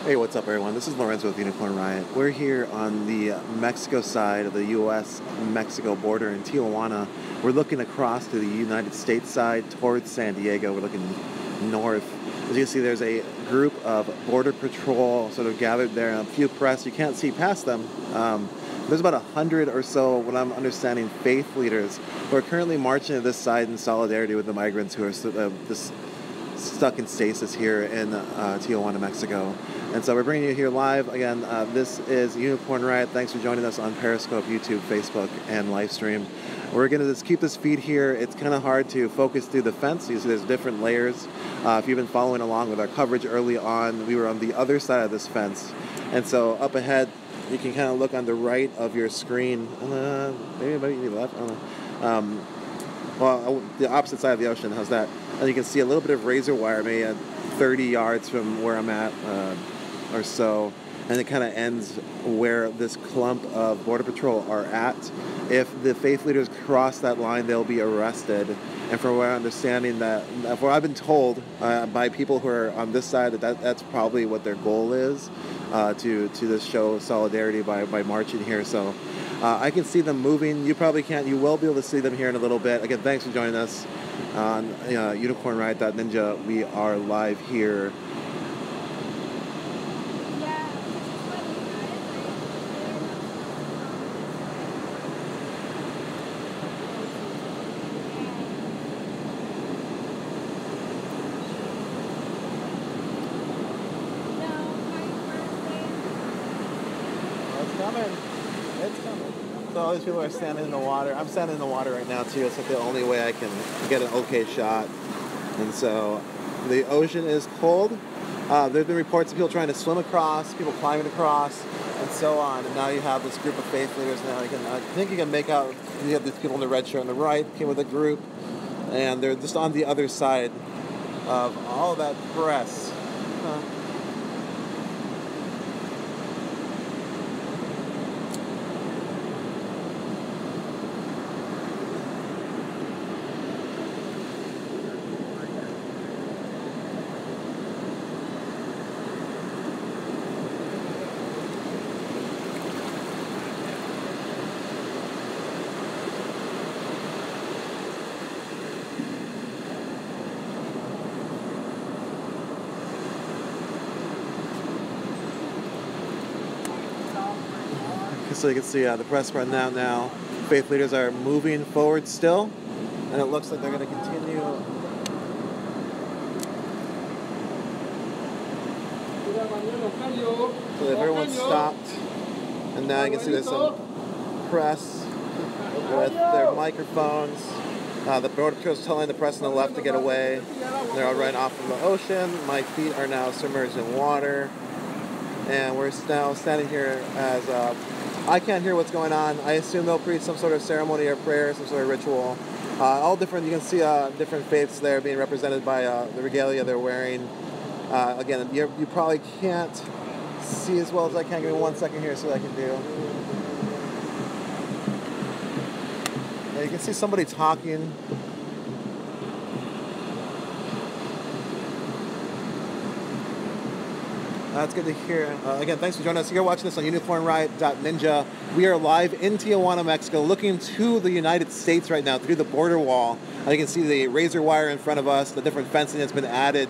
Hey, what's up, everyone? This is Lorenzo with Unicorn Riot. We're here on the Mexico side of the U.S.-Mexico border in Tijuana. We're looking across to the United States side towards San Diego. We're looking north. As you can see, there's a group of Border Patrol sort of gathered there, and a few press. You can't see past them. There's about 100 or so, what I'm understanding, faith leaders who are currently marching to this side in solidarity with the migrants who are stuck in stasis here in Tijuana, Mexico. And so we're bringing you here live. Again, this is Unicorn Riot. Thanks for joining us on Periscope, YouTube, Facebook, and Livestream. We're going to just keep this feed here. It's kind of hard to focus through the fence. You see there's different layers. If you've been following along with our coverage early on, we were on the other side of this fence. And so up ahead, you can kind of look on the right of your screen. Maybe left. I don't know. Well, the opposite side of the ocean. How's that? And you can see a little bit of razor wire, maybe 30 yards from where I'm at or so. And it kind of ends where this clump of Border Patrol are at. If the faith leaders cross that line, they'll be arrested. And from what I'm understanding, from what I've been told by people who are on this side, that's probably what their goal is, to this show solidarity by marching here. So I can see them moving. You probably can't. You will be able to see them here in a little bit. Again, thanks for joining us on unicornriot.ninja. We are live here. It's coming. So all these people are standing in the water. I'm standing in the water right now too. It's like the only way I can get an okay shot. And so the ocean is cold. There's been reports of people trying to swim across, people climbing across, and so on. And now you have this group of faith leaders now. I think you can make out, you have these people in the red shirt on the right, came with a group, and they're just on the other side of all that press. So you can see the press run down now. Faith leaders are moving forward still, and it looks like they're going to continue. So everyone stopped, and now you can see there's some press with their microphones. The Border Patrol is telling the press on the left to get away. They're all running off from the ocean. My feet are now submerged in water, and we're now standing here as I can't hear what's going on. I assume they'll preach some sort of ceremony or prayer, some sort of ritual. All different, you can see different faiths there being represented by the regalia they're wearing. Again, you probably can't see as well as I can. Give me 1 second here, see what I can do. Yeah, you can see somebody talking. That's good to hear. Again, thanks for joining us. You're watching this on unicornriot.ninja. We are live in Tijuana, Mexico, looking to the United States right now through the border wall. You can see the razor wire in front of us, the different fencing that's been added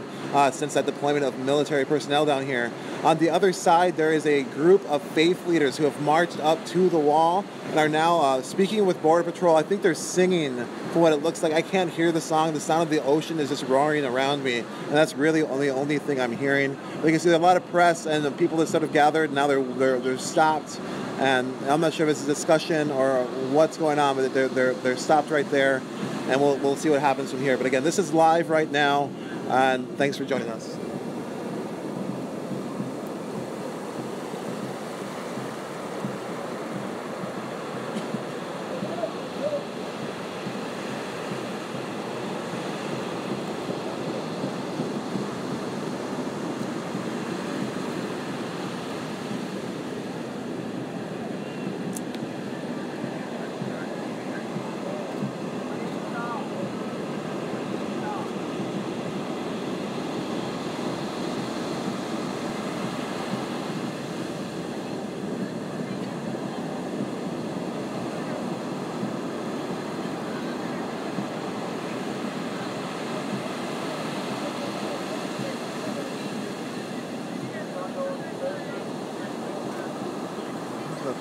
since that deployment of military personnel down here. On the other side, there is a group of faith leaders who have marched up to the wall and are now speaking with Border Patrol. I think they're singing from what it looks like. I can't hear the song. The sound of the ocean is just roaring around me, and that's really the only thing I'm hearing. But you can see a lot of press and the people that sort of gathered. Now they're stopped, and I'm not sure if it's a discussion or what's going on, but they're stopped right there, and we'll see what happens from here. But again, this is live right now, and thanks for joining us.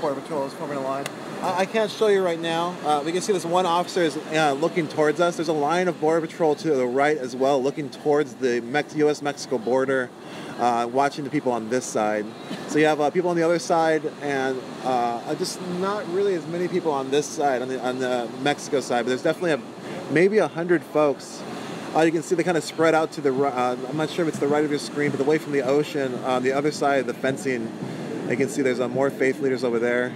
Border Patrol is forming a line. I can't show you right now. We can see this one officer is looking towards us. There's a line of Border Patrol to the right as well, looking towards the U.S.-Mexico border, watching the people on this side. So you have people on the other side, and just not really as many people on this side, on the Mexico side, but there's definitely maybe 100 folks. You can see they kind of spread out to the right. I'm not sure if it's the right of your screen, but away from the ocean, on the other side of the fencing, you can see there's more faith leaders over there.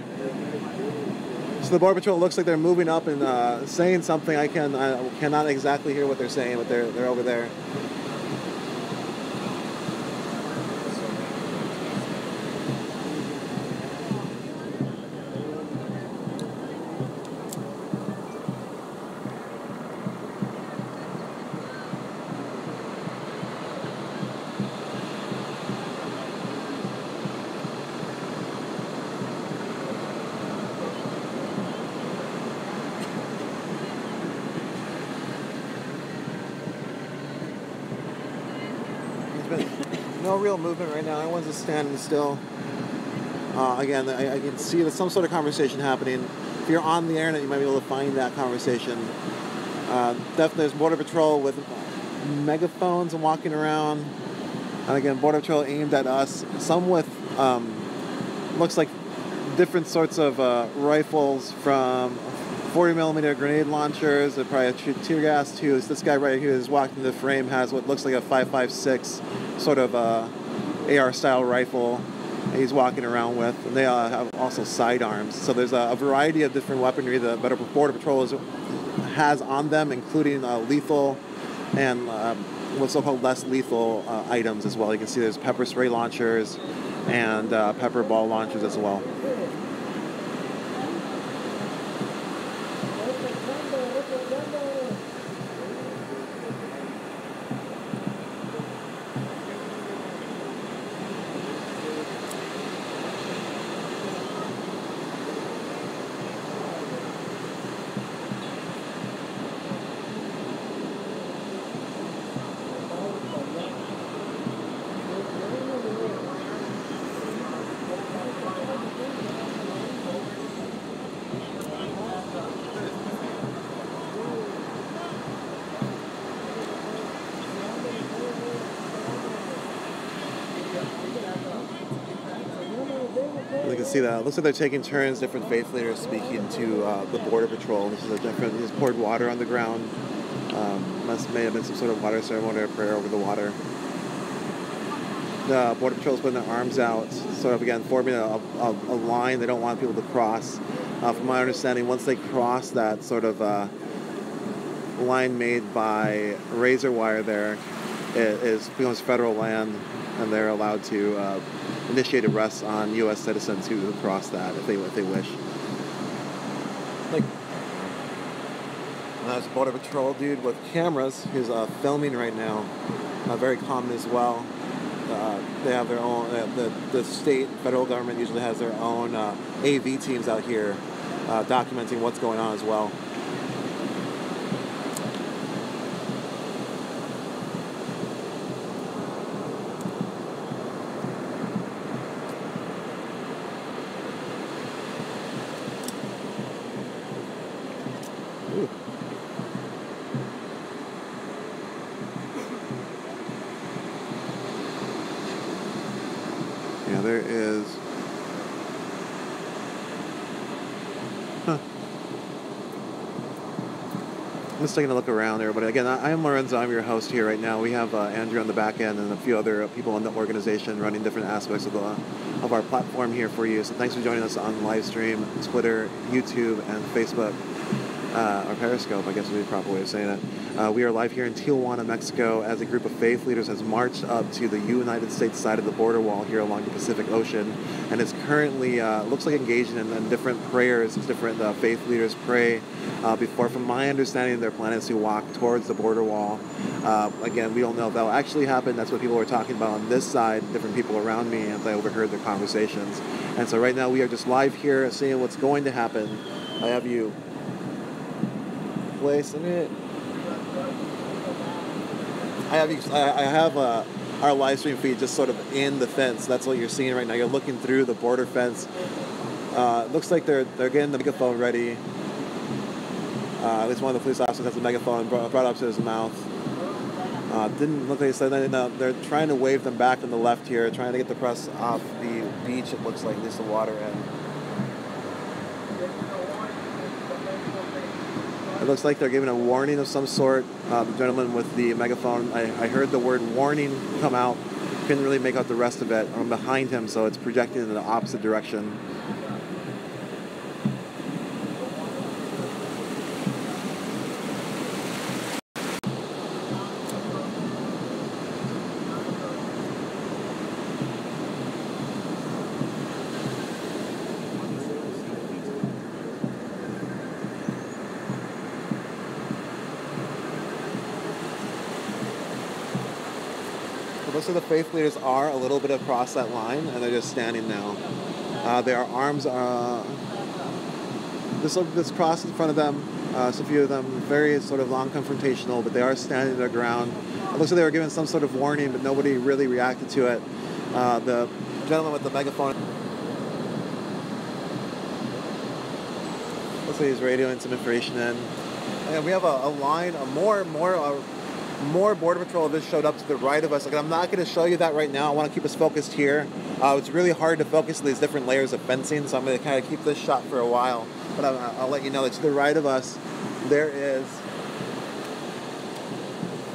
So the Border Patrol looks like they're moving up and saying something. I cannot exactly hear what they're saying, but they're over there. No real movement right now. Everyone's just standing still. Again, I can see there's some sort of conversation happening. If you're on the internet, you might be able to find that conversation. Definitely there's Border Patrol with megaphones and walking around. And again, Border Patrol aimed at us. Some with, looks like different sorts of rifles, from 40mm grenade launchers, and probably a tear gas too. This guy right here who's walking in the frame has what looks like a 5.56 sort of AR-style rifle he's walking around with. And they have also sidearms. So there's a variety of different weaponry that Border Patrol has on them, including lethal and what's so-called less lethal items as well. You can see there's pepper spray launchers and pepper ball launchers as well. You can see that. It looks like they're taking turns, different faith leaders speaking to the Border Patrol. This is he's poured water on the ground. May have been some sort of water ceremony or prayer over the water. The Border Patrol is putting their arms out, sort of again forming a line they don't want people to cross. From my understanding, once they cross that sort of line made by razor wire there, it becomes federal land, and they're allowed to initiate arrests on U.S. citizens who cross that if they wish. Like, there's a Border Patrol dude with cameras who's filming right now. Very common as well. They have their own. The state, federal government usually has their own AV teams out here documenting what's going on as well. Yeah, there is. I'm just taking a look around there, but again, I am Lorenzo. I'm your host here right now. We have Andrew on the back end and a few other people in the organization running different aspects of our platform here for you. So thanks for joining us on live stream, Twitter, YouTube, and Facebook. Or Periscope, I guess would be the proper way of saying it. We are live here in Tijuana, Mexico, as a group of faith leaders has marched up to the United States side of the border wall here along the Pacific Ocean, and is currently, looks like engaging in different prayers as different faith leaders pray before, from my understanding, their plan is to walk towards the border wall. Again, we don't know if that will actually happen. That's what people were talking about on this side, different people around me, as I overheard their conversations. And so right now we are just live here seeing what's going to happen. I have you placing it. I have our live stream feed just sort of in the fence. That's what you're seeing right now. You're looking through the border fence Looks like they're getting the megaphone ready. At least one of the police officers has a megaphone brought up to his mouth. Didn't look like he said that. They're trying to wave them back on the left here, trying to get the press off the beach. It looks like, at least the water end. It looks like they're giving a warning of some sort. The gentleman with the megaphone, I heard the word warning come out. Couldn't really make out the rest of it. I'm behind him, so it's projected in the opposite direction. Most of the faith leaders are a little bit across that line, and they're just standing now. Their arms are this cross in front of them. So a few of them very sort of long confrontational, but they are standing their ground. It looks like they were given some sort of warning, but nobody really reacted to it. The gentleman with the megaphone looks like he's radioing some information in. And we have a line, more Border Patrol just showed up to the right of us. Like, I'm not going to show you that right now. I want to keep us focused here. It's really hard to focus on these different layers of fencing, so I'm going to kind of keep this shot for a while. But I'll let you know that to the right of us, there is,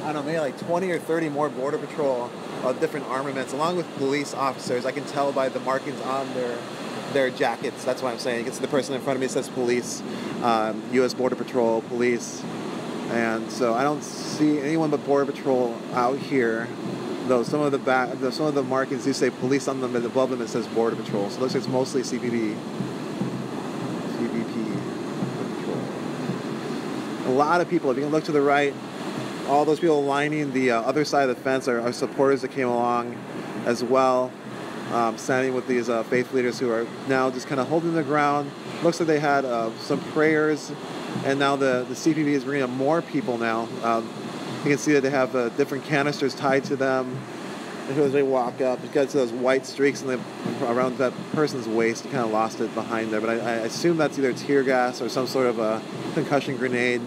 I don't know, maybe like 20 or 30 more Border Patrol different armaments, along with police officers. I can tell by the markings on their jackets. That's what I'm saying. You can see the person in front of me says police, U.S. Border Patrol, police. And so I don't see anyone but Border Patrol out here, though some of the markings do say police on them, and above them it says Border Patrol. So it looks like it's mostly CBP Patrol. A lot of people. If you can look to the right, all those people lining the other side of the fence are supporters that came along as well, standing with these faith leaders who are now just kind of holding the ground. Looks like they had some prayers. And now the CPB is bringing up more people now. You can see that they have different canisters tied to them. As they walk up, you got those white streaks around that person's waist. You kind of lost it behind there. But I assume that's either tear gas or some sort of a concussion grenade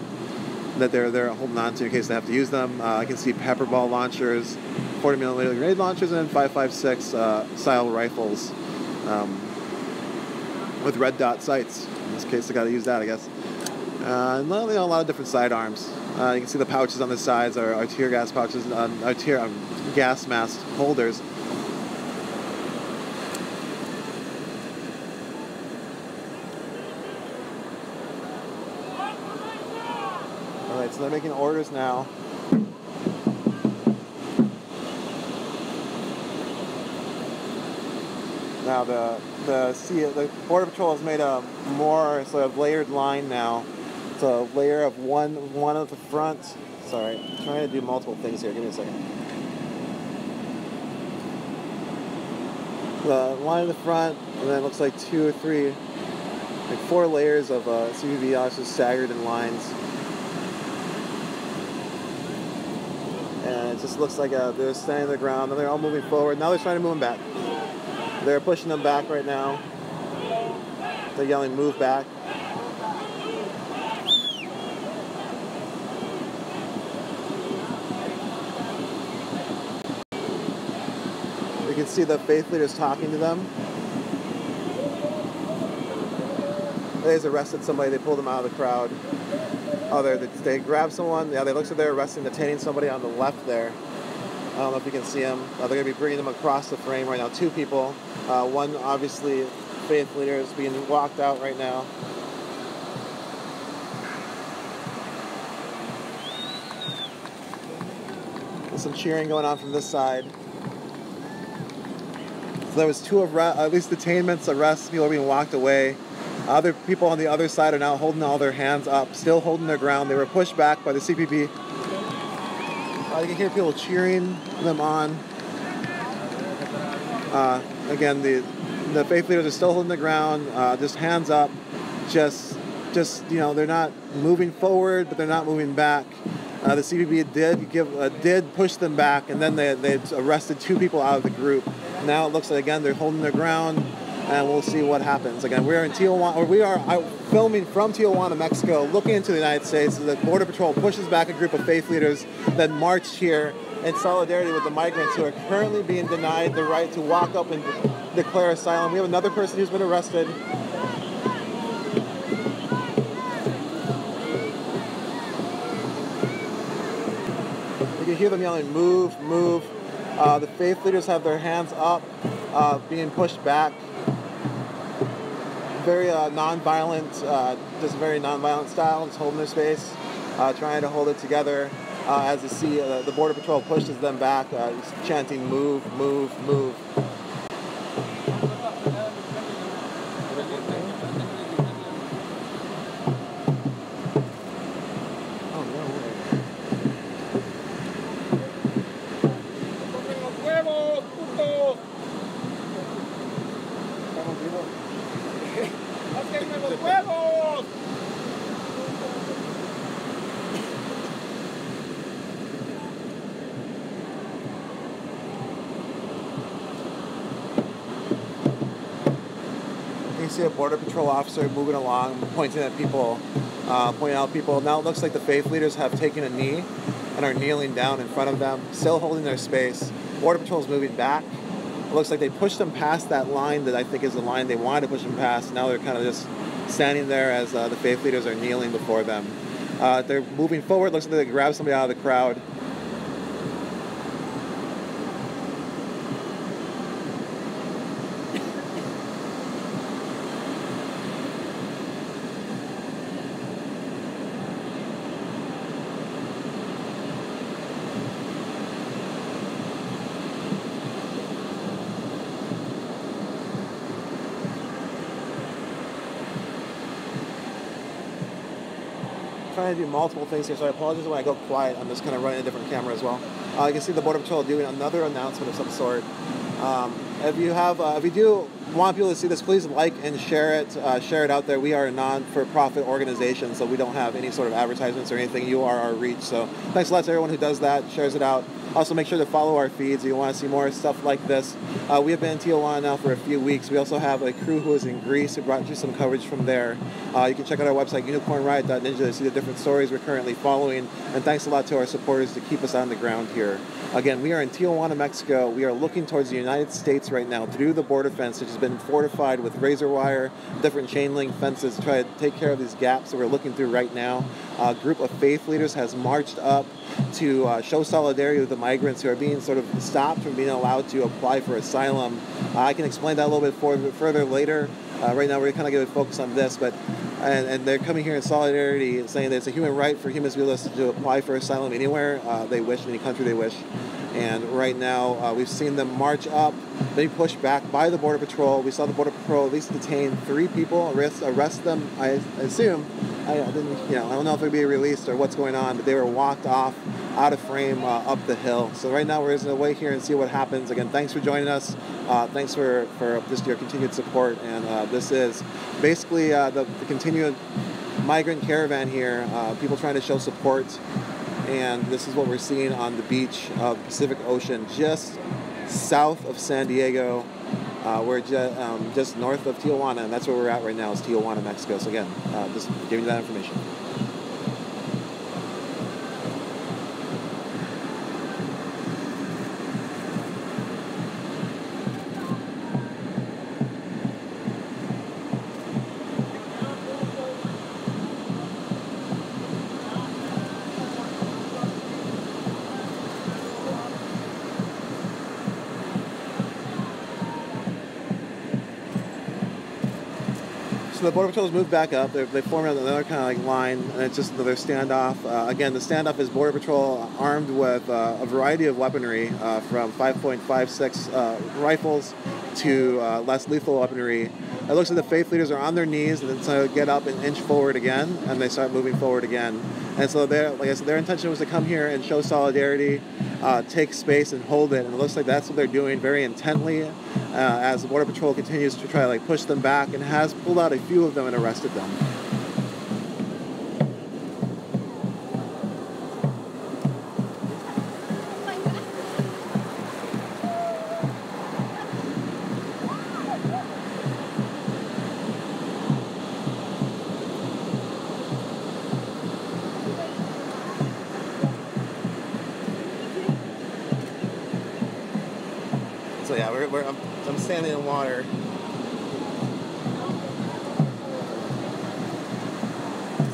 that they're holding on to in case they have to use them. I can see pepper ball launchers, 40mm grenade launchers, and 5.56 style rifles with red dot sights. In this case, they got to use that, I guess. And a lot of different sidearms. You can see the pouches on the sides are tear gas pouches, gas mask holders. Alright, so they're making orders now. Now the Border Patrol has made a more sort of layered line now. It's a layer of one at the front. Sorry, I'm trying to do multiple things here. Give me a second. The line in the front, and then it looks like 2 or 3, like 4 layers of CBP officers staggered in lines. And it just looks like they're standing on the ground, and they're all moving forward. Now they're trying to move them back. They're pushing them back right now. They're yelling, move back. You can see the faith leaders talking to them. They just arrested somebody. They pulled them out of the crowd. Oh, they grabbed someone. Yeah, they look like they're detaining somebody on the left there. I don't know if you can see them. They're going to be bringing them across the frame right now. 2 people. One, obviously, faith leader is being walked out right now. There's some cheering going on from this side. So there was 2 at least detainments, arrests. People are being walked away. Other people on the other side are now holding all their hands up, still holding their ground. They were pushed back by the CPP. You can hear people cheering them on. Again, the faith leaders are still holding the ground, just hands up. Just they're not moving forward, but they're not moving back. The CPP did push them back, and then they arrested 2 people out of the group. Now it looks like, again, they're holding their ground. and we'll see what happens. Again, we're in Tijuana, or we are filming from Tijuana, Mexico, looking into the United States. The Border Patrol pushes back a group of faith leaders that marched here in solidarity with the migrants who are currently being denied the right to walk up and declare asylum. We have another person who's been arrested. You can hear them yelling, "Move, move." The faith leaders have their hands up, being pushed back. Very non-violent, just very non-violent style, just holding their space, trying to hold it together as the Border Patrol pushes them back, chanting, "Move, move, move." You see a Border Patrol officer moving along, pointing out people. Now it looks like the faith leaders have taken a knee and are kneeling down in front of them, still holding their space. Border Patrol is moving back. It looks like they pushed them past that line that I think is the line they wanted to push them past. Now they're kind of just standing there as the faith leaders are kneeling before them. They're moving forward. Looks like they grab somebody out of the crowd. Trying to do multiple things here, so I apologize when I go quiet. I'm just kind of running a different camera as well. You can see the Border Patrol doing another announcement of some sort. If you do want people to see this, please like and share it. Share it out there. We are a non-for-profit organization, so we don't have any sort of advertisements or anything. You are our reach. So thanks a lot to everyone who does that, shares it out. Also, make sure to follow our feeds if you want to see more stuff like this. We have been in Tijuana now for a few weeks. We also have a crew who is in Greece who brought you some coverage from there. You can check out our website, unicornriot.ninja, to see the different stories we're currently following. And thanks a lot to our supporters to keep us on the ground here. Again, we are in Tijuana, Mexico. We are looking towards the United States right now through the border fence, which has been fortified with razor wire, different chain link fences to try to take care of these gaps that we're looking through right now. A group of faith leaders has marched up to show solidarity with the migrants who are being sort of stopped from being allowed to apply for asylum. I can explain that a little bit further later. Right now we're kind of going to focus on this, and they're coming here in solidarity, saying that it's a human right for humans to apply for asylum anywhere they wish, in any country they wish. And right now we've seen them march up, be pushed back by the Border Patrol. We saw the Border Patrol at least detain 3 people, arrest them, I assume. I don't know if they'll be released or what's going on, but they were walked off out of frame up the hill. So right now we're just going to wait here and see what happens. Again, thanks for joining us. Thanks for just your continued support. And this is basically the continued migrant caravan here, people trying to show support. And this is what we're seeing on the beach of the Pacific Ocean, just south of San Diego. We're just north of Tijuana, and that's where we're at right now, is Tijuana, Mexico. So again, just giving you that information. So the Border Patrol has moved back up. They formed another kind of like line, and it's just another standoff. Again, the standoff is Border Patrol armed with a variety of weaponry, from 5.56 rifles to less lethal weaponry. It looks like the faith leaders are on their knees and then so get up and inch forward again, and they start moving forward again. And so like I said, their intention was to come here and show solidarity, take space and hold it. And it looks like that's what they're doing very intently as the Border Patrol continues to try to like push them back, and has pulled out a few of them and arrested them. So yeah, I'm standing in water.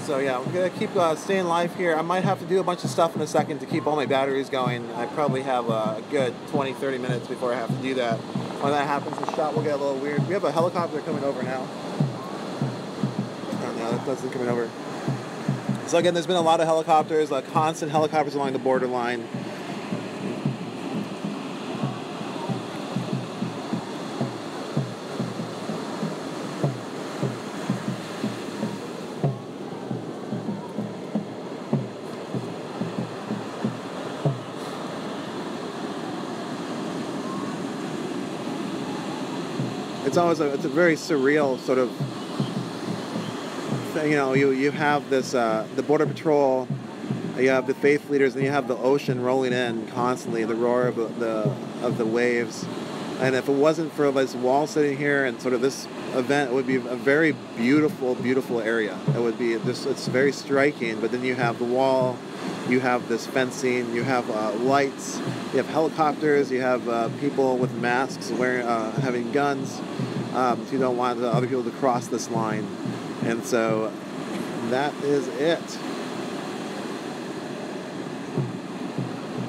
So yeah, I'm gonna keep staying live here. I might have to do a bunch of stuff in a second to keep all my batteries going. I probably have a good 20-30 minutes before I have to do that. When that happens, the shot will get a little weird. We have a helicopter coming over now. Oh no, that doesn't coming over. So again, there's been a lot of helicopters, constant helicopters along the borderline. It's a very surreal sort of thing. You know, you have this the border patrol, you have the faith leaders, and you have the ocean rolling in constantly, the roar of the waves. And if it wasn't for this wall sitting here and sort of this event, it would be a very beautiful, beautiful area. It would be just, it's very striking. But then you have the wall, you have this fencing, you have lights, you have helicopters, you have people with masks wearing, having guns. So you don't want the other people to cross this line. And so that is it.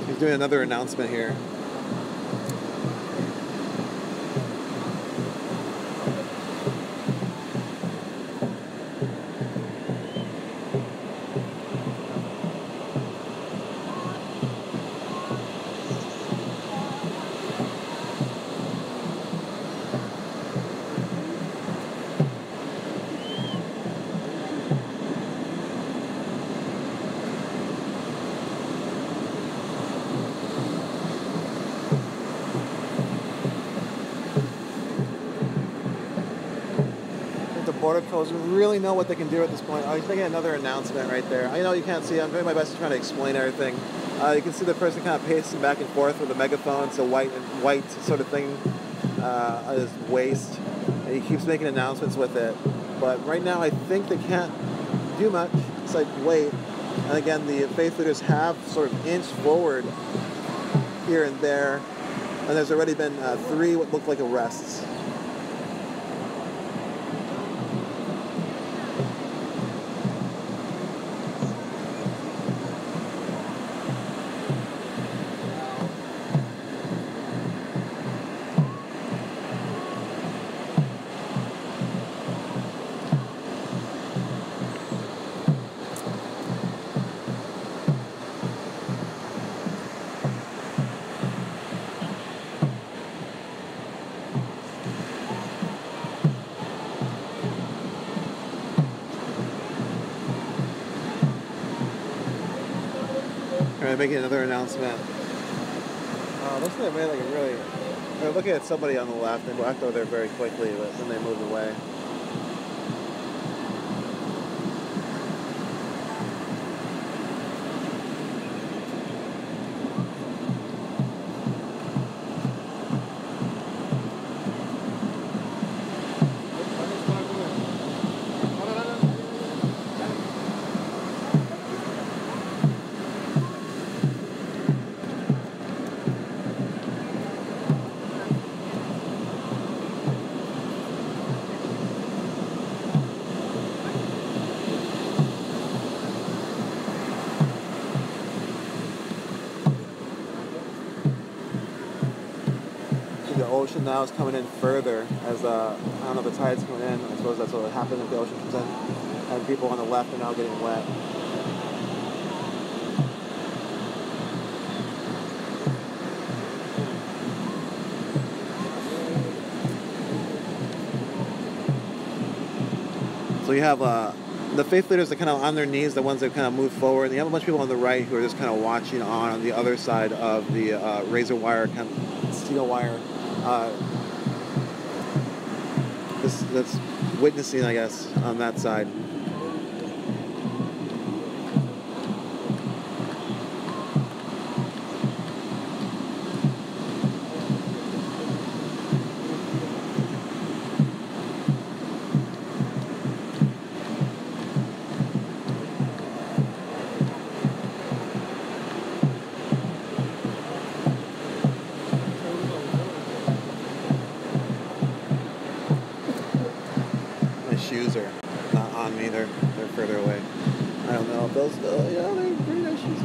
He's doing another announcement here. Border Patrols really know what they can do at this point. Oh, he's making another announcement right there. I know you can't see. I'm doing my best to try to explain everything. You can see the person kind of pacing back and forth with a megaphone. It's a white sort of thing on his waist. And he keeps making announcements with it. But right now, I think they can't do much. It's like wait. And again, the faith leaders have sort of inched forward here and there. And there's already been 3 what look like arrests. Making another announcement. Looks like they made like a really. They're looking at somebody on the left. They walked over there very quickly, but then they moved away. Ocean now is coming in further as I don't know, the tide's coming in. I suppose that's what would happen if the ocean comes in, and people on the left are now getting wet. So you have the faith leaders are kind of on their knees, the ones that kind of move forward. And you have a bunch of people on the right who are just kind of watching on the other side of the razor wire, kind of steel wire. That's witnessing, I guess, on that side. they're further away. I don't know if those, yeah, they're pretty nice shoes.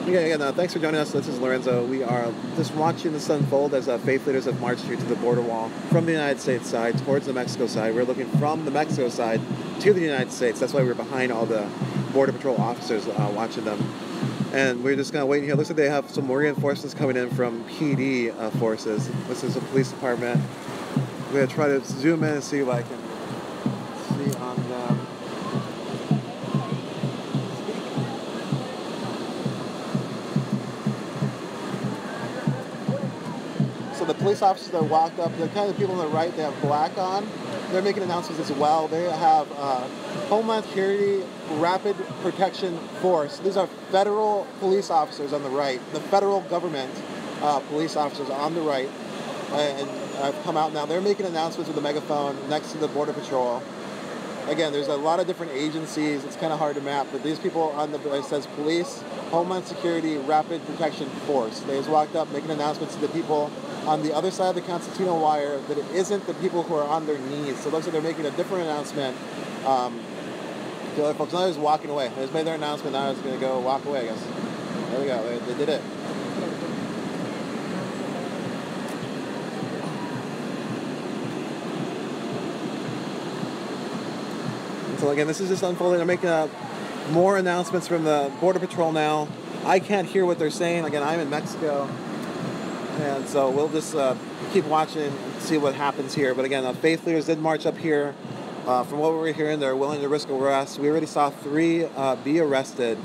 Again, thanks for joining us. This is Lorenzo. We are just watching this unfold as faith leaders have marched here to the border wall from the United States side towards the Mexico side. We're looking from the Mexico side to the United States. That's why we're behind all the Border Patrol officers watching them. And we're just going to wait here. Looks like they have some more reinforcements coming in from PD forces. This is the police department. I'm going to try to zoom in and see if I can see on them. So the police officers that walked up, the kind of people on the right, they have black on. They're making announcements as well. They have Homeland Security Rapid Protection Force. These are federal police officers on the right, the federal government police officers on the right. And I've come out now. They're making announcements with a megaphone next to the Border Patrol. Again, there's a lot of different agencies. It's kind of hard to map, but these people on the, it says Police, Homeland Security Rapid Protection Force. They just walked up making announcements to the people on the other side of the concertina wire that it isn't the people who are on their knees. So it looks like they're making a different announcement. The other folks, now they're just walking away. They just made their announcement, now it's going to go walk away, I guess. There we go, they did it. And so again, this is just unfolding. They're making more announcements from the Border Patrol now. I can't hear what they're saying. Again, I'm in Mexico. And so we'll just keep watching and see what happens here. But again, faith leaders did march up here. From what we're hearing, they're willing to risk arrest. We already saw 3 be arrested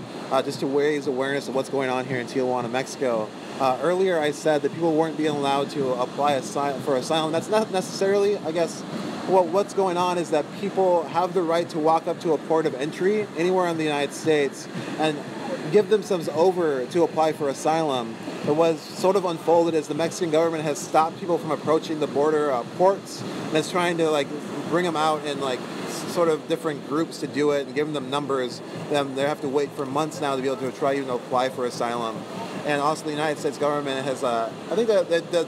just to raise awareness of what's going on here in Tijuana, Mexico. Earlier I said that people weren't being allowed to apply for asylum. That's not necessarily, I guess, what's going on is that people have the right to walk up to a port of entry anywhere in the United States and give themselves over to apply for asylum. But what's sort of unfolded is the Mexican government has stopped people from approaching the border ports and is trying to bring them out in sort of different groups to do it and giving them numbers. They have to wait for months now to be able to try even to apply for asylum. And also the United States government has, I think that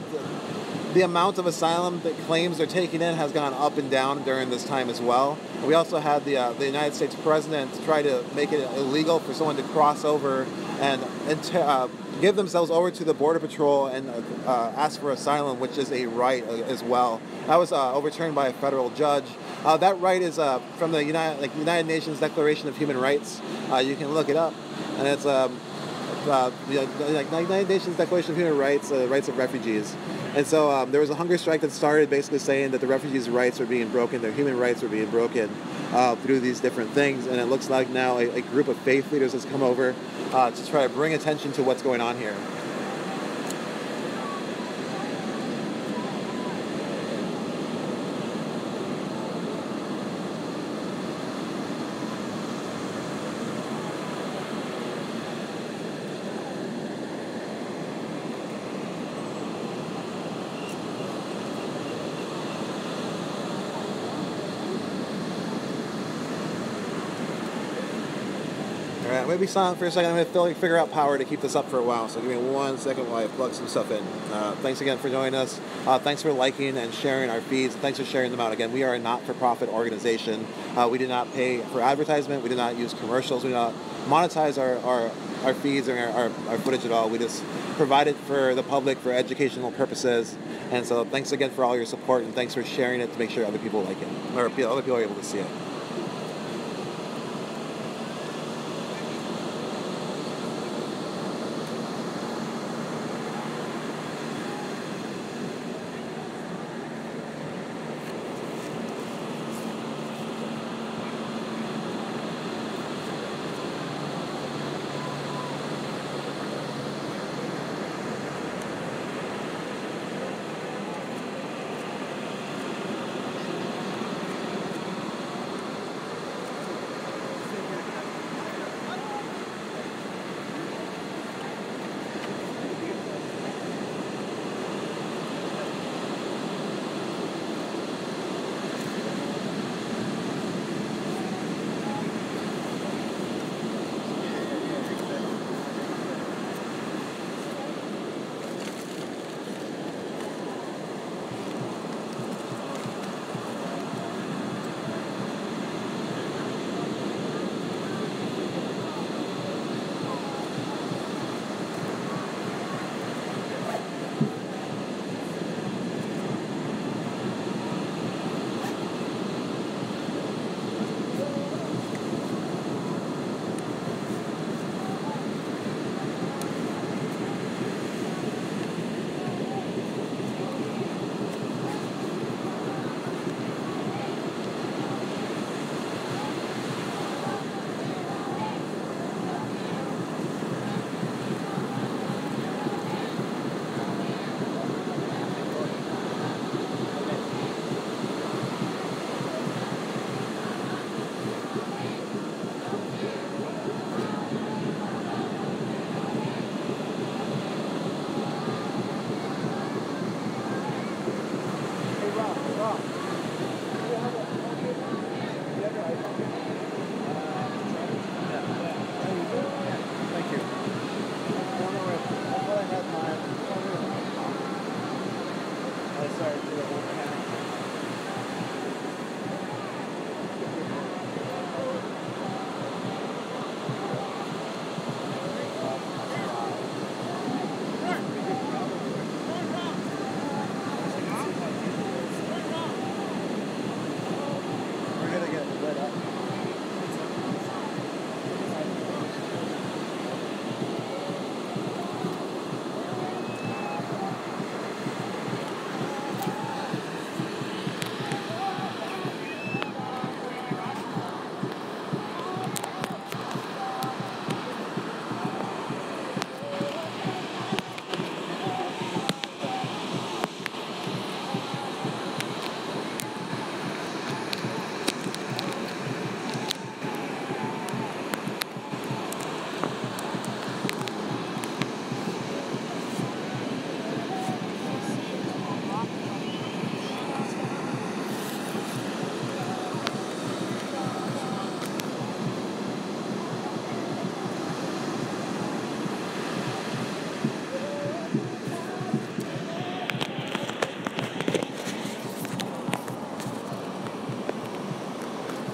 the amount of asylum that claims they're taking in has gone up and down during this time as well. We also had the United States president try to make it illegal for someone to cross over and give themselves over to the Border Patrol and ask for asylum, which is a right as well. That was overturned by a federal judge. That right is from the United Nations Declaration of Human Rights. You can look it up, and it's the United Nations Declaration of Human Rights, rights of refugees. And so there was a hunger strike that started basically saying that the refugees' rights are being broken, their human rights are being broken through these different things. And it looks like now a group of faith leaders has come over to try to bring attention to what's going on here. I'm going to be silent for a second. I'm going to figure out power to keep this up for a while. So give me 1 second while I plug some stuff in. Thanks again for joining us. Thanks for liking and sharing our feeds. Thanks for sharing them out. Again, we are a not-for-profit organization. We do not pay for advertisement. We do not use commercials. We do not monetize our feeds and our footage at all. We just provide it for the public for educational purposes. And so thanks again for all your support, and thanks for sharing it to make sure other people like it, or other people are able to see it.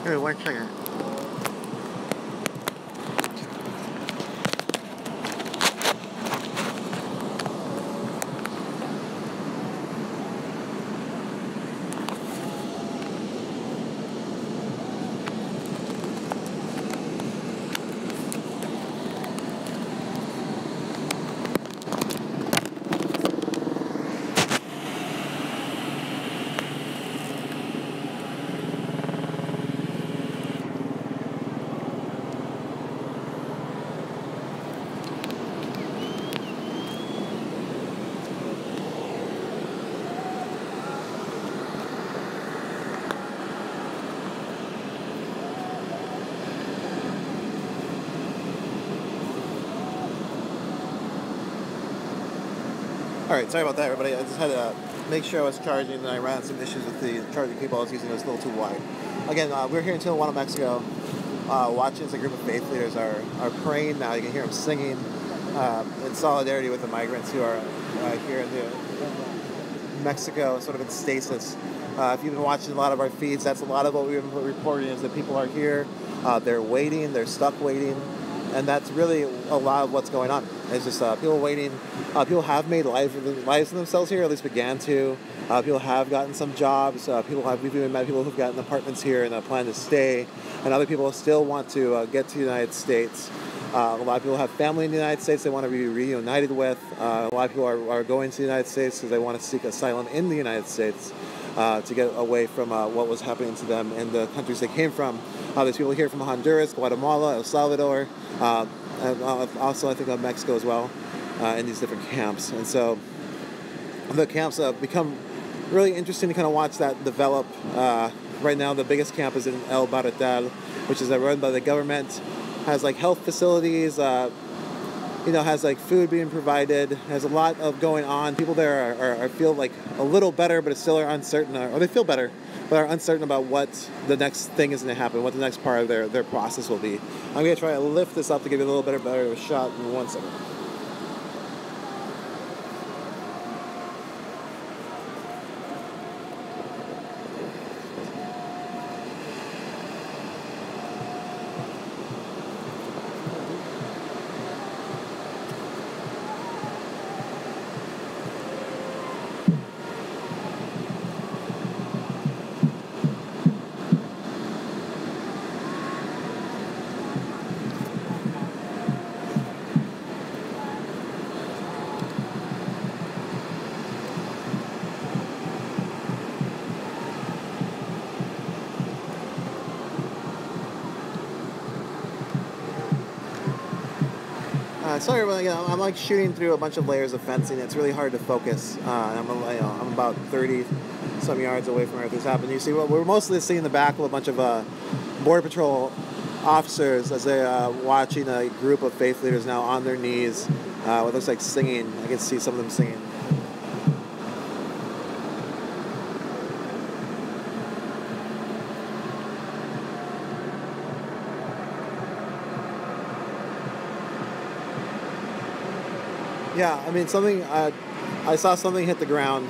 Hey, 1 second. Alright, sorry about that, everybody. I just had to make sure I was charging, and I ran into some issues with the charging cable I was using. It was a little too wide. Again, we're here in Tijuana, Mexico, watching as a group of faith leaders are praying now. You can hear them singing in solidarity with the migrants who are here in Mexico, sort of in stasis. If you've been watching a lot of our feeds, that's a lot of what we've been reporting, is that people are here, they're waiting, they're stuck waiting, and that's really a lot of what's going on. It's just people waiting. People have made lives for themselves here, at least began to. People have gotten some jobs. We've even met people who've gotten apartments here and plan to stay, and other people still want to get to the United States. A lot of people have family in the United States they want to be reunited with. A lot of people are going to the United States because they want to seek asylum in the United States to get away from what was happening to them in the countries they came from. There's people here from Honduras, Guatemala, El Salvador, and also I think of Mexico as well, in these different camps. And so the camps become really interesting to kind of watch that develop. Right now the biggest camp is in El Barretal, which is run by the government. Has like health facilities, has like food being provided, has a lot of going on. People there feel like a little better, but still are uncertain, or they feel better, but are uncertain about what the next thing is going to happen, what the next part of their process will be. I'm going to try to lift this up to give you a little better of a shot in 1 second. Sorry, I'm like shooting through a bunch of layers of fencing. It's really hard to focus. I'm about 30 some yards away from where this happened. You see, we're mostly seeing the back of a bunch of Border Patrol officers as they're watching a group of faith leaders now on their knees. What looks like singing. I can see some of them singing. Yeah, I mean, I saw something hit the ground.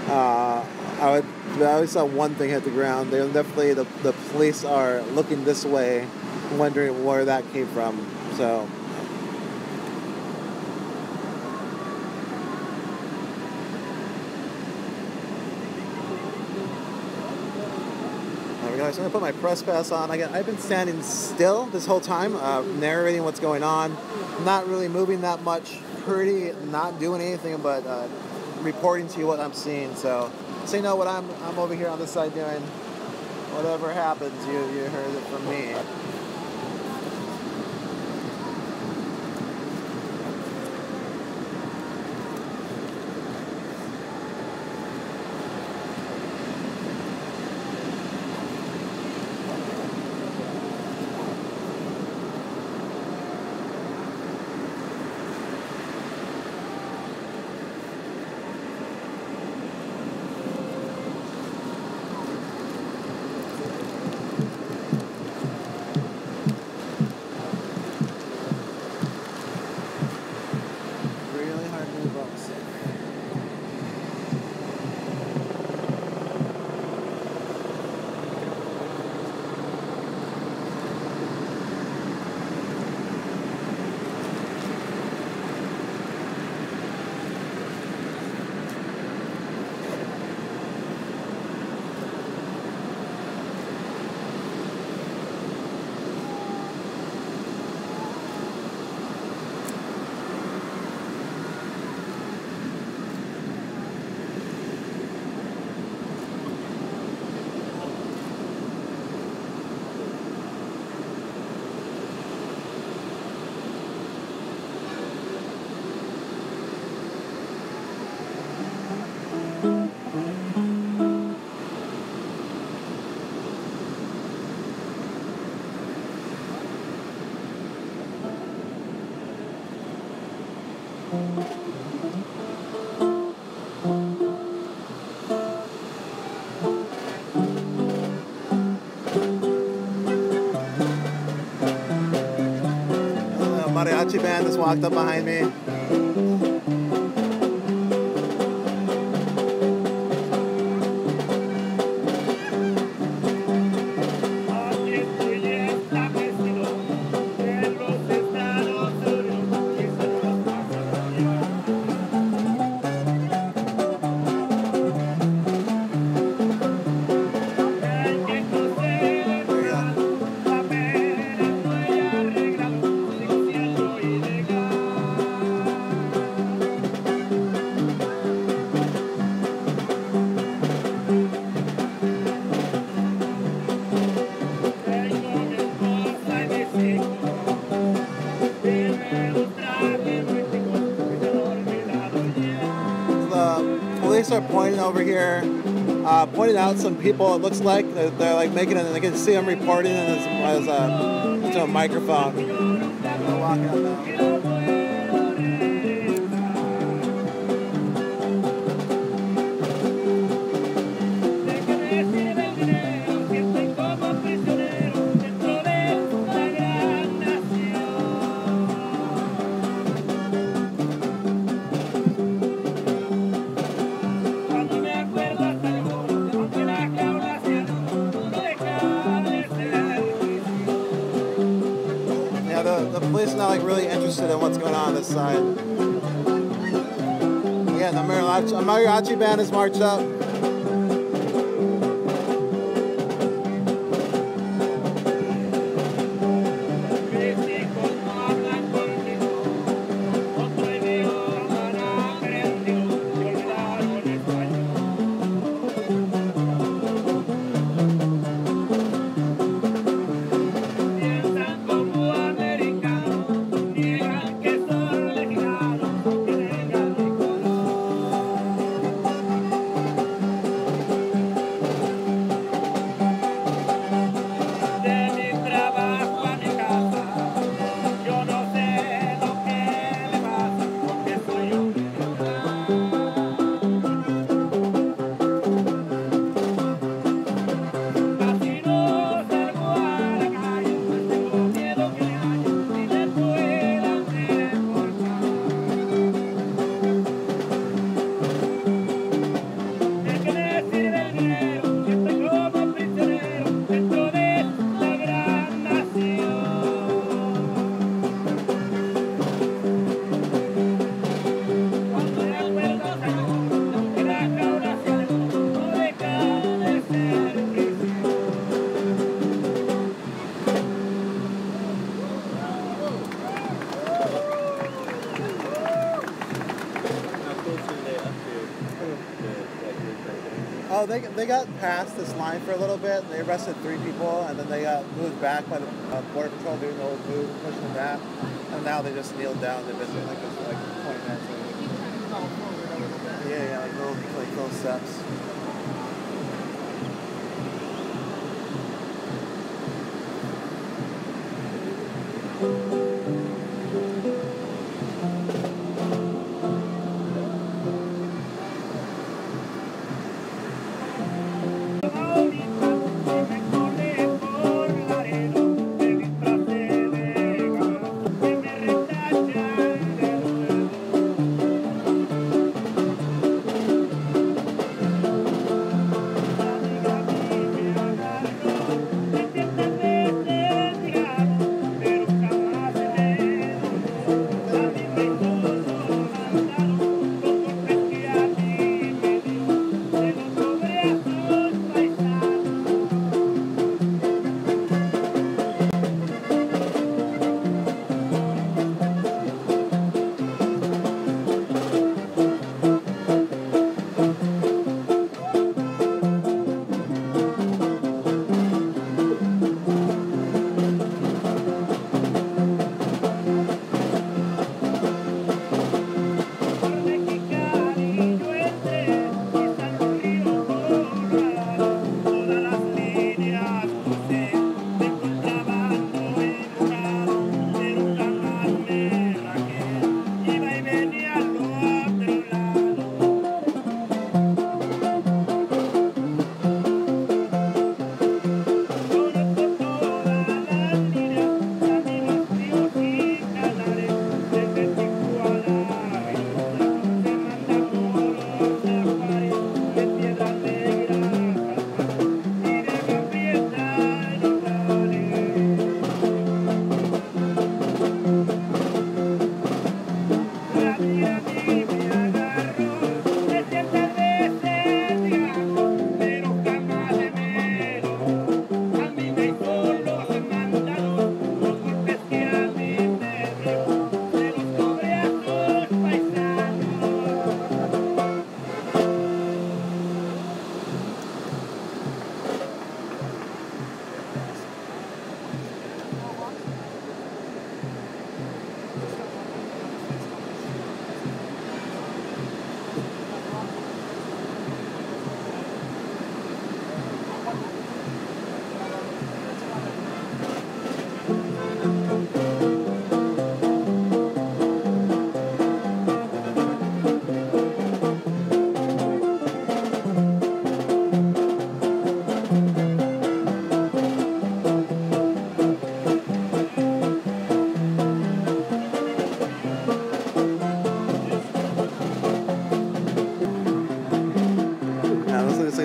I always saw one thing hit the ground. They're definitely, the police are looking this way, wondering where that came from. So. There we go. So I'm going to put my press pass on. I've been standing still this whole time, narrating what's going on. Not really moving that much. Not doing anything but reporting to you what I'm seeing. So you know what I'm over here on this side doing. Whatever happens, you heard it from me. Mariachi band just walked up behind me. Police are pointing over here, pointing out some people. It looks like they're like making it, and they can see them reporting as to a microphone. They're walking up now. The police are not like really interested in what's going on this side. Again, the mariachi band has marched up. Oh, they got past this line for a little bit. They arrested 3 people, and then they got moved back by the Border Patrol doing the old move, pushing them back. And now they just kneeled down. They've been doing like 20 minutes. Yeah, like little steps.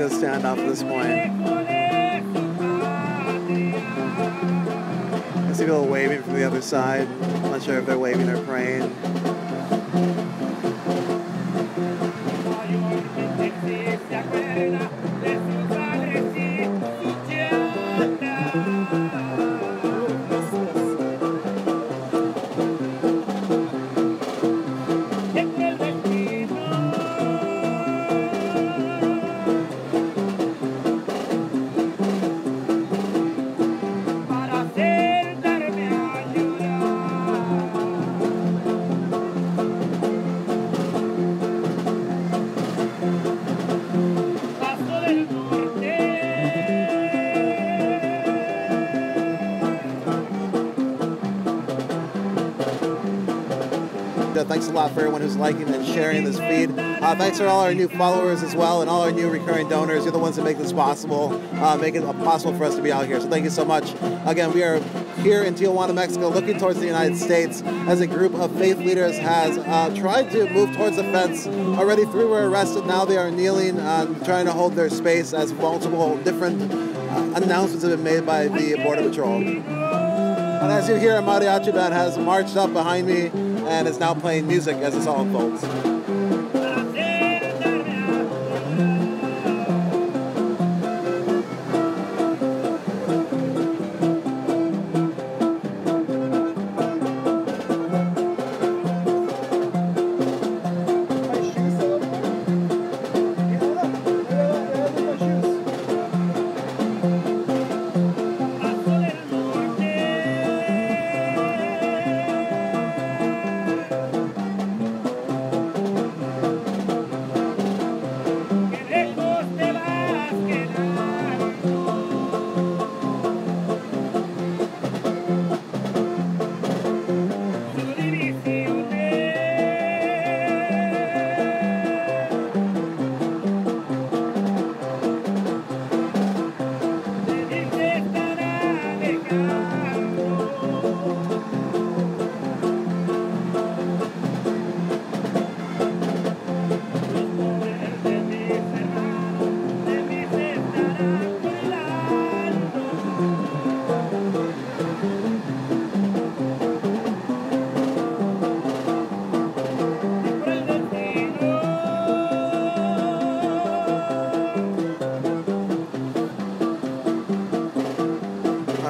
a standoff at this point. I see people waving from the other side. I'm not sure if they're waving or praying. Thanks a lot for everyone who's liking and sharing this feed. Thanks for all our new followers as well, and all our new recurring donors. You're the ones that make this possible, make it possible for us to be out here. So thank you so much. Again, we are here in Tijuana, Mexico, looking towards the United States as a group of faith leaders has tried to move towards the fence. Already 3 were arrested. Now they are kneeling, trying to hold their space as multiple different announcements have been made by the Border Patrol. And as you hear, a mariachi band has marched up behind me and is now playing music as this all unfolds.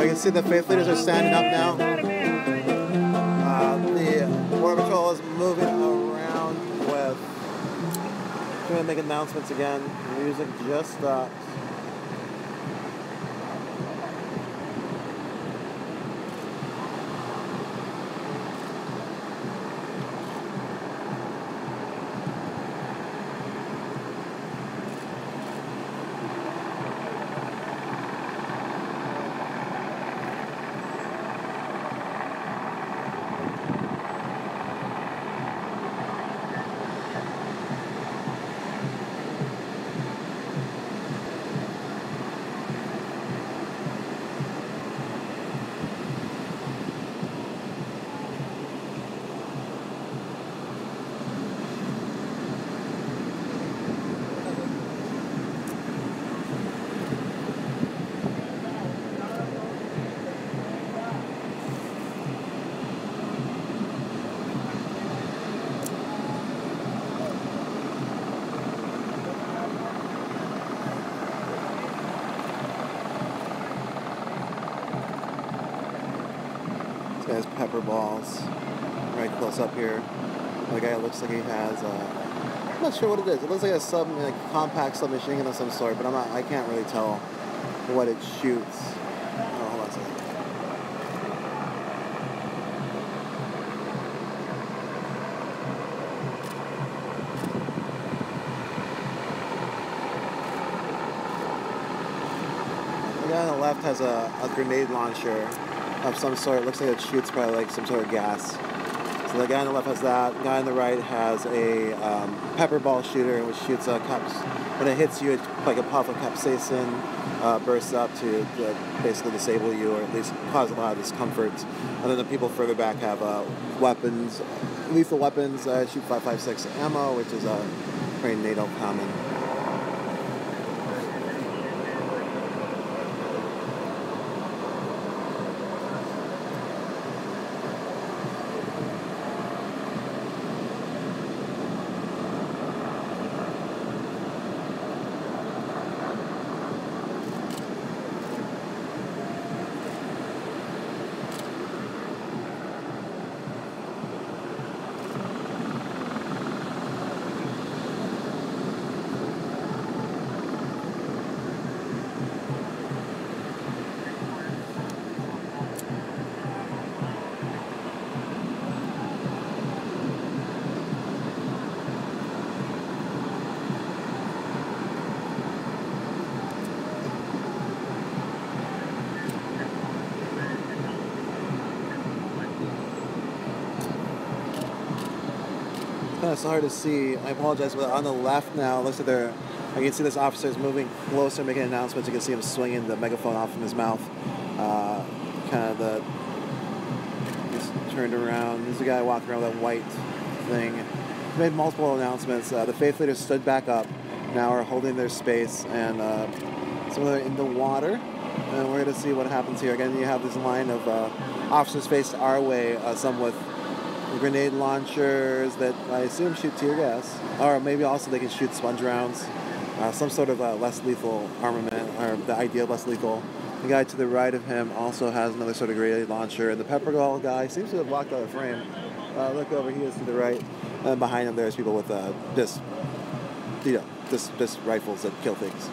You can see the faith leaders are standing up now. The Border Patrol is moving around with trying to make announcements again. The music just stopped. Has pepper balls right close up here. The guy looks like he has I'm not sure what it is. It looks like a compact submachine gun of some sort, but I can't really tell what it shoots. Oh, hold on a second. The guy on the left has a grenade launcher of some sort. It looks like it shoots probably like some sort of gas. So the guy on the left has that. The guy on the right has a pepper ball shooter, which shoots caps. When it hits you, it's like a puff of capsaicin bursts up to basically disable you, or at least cause a lot of discomfort. And then the people further back have weapons, lethal weapons, shoot .556 ammo, which is pretty NATO common. kind of hard to see. I apologize, but on the left now, looks like they're. I can see this officer is moving closer, making announcements. You can see him swinging the megaphone off from his mouth. He's turned around. There's a guy walking around with that white thing. He made multiple announcements. The faith leaders stood back up. Now are holding their space, and some of them are in the water. And we're going to see what happens here. Again, you have this line of officers faced our way, some with grenade launchers that I assume shoot tear gas, or maybe also they can shoot sponge rounds, some sort of less lethal armament, or the idea of less lethal. The guy to the right of him also has another sort of grenade launcher, and the pepper ball guy seems to have blocked out the frame. Look over, he is to the right, and behind him there's people with disc rifles that kill things.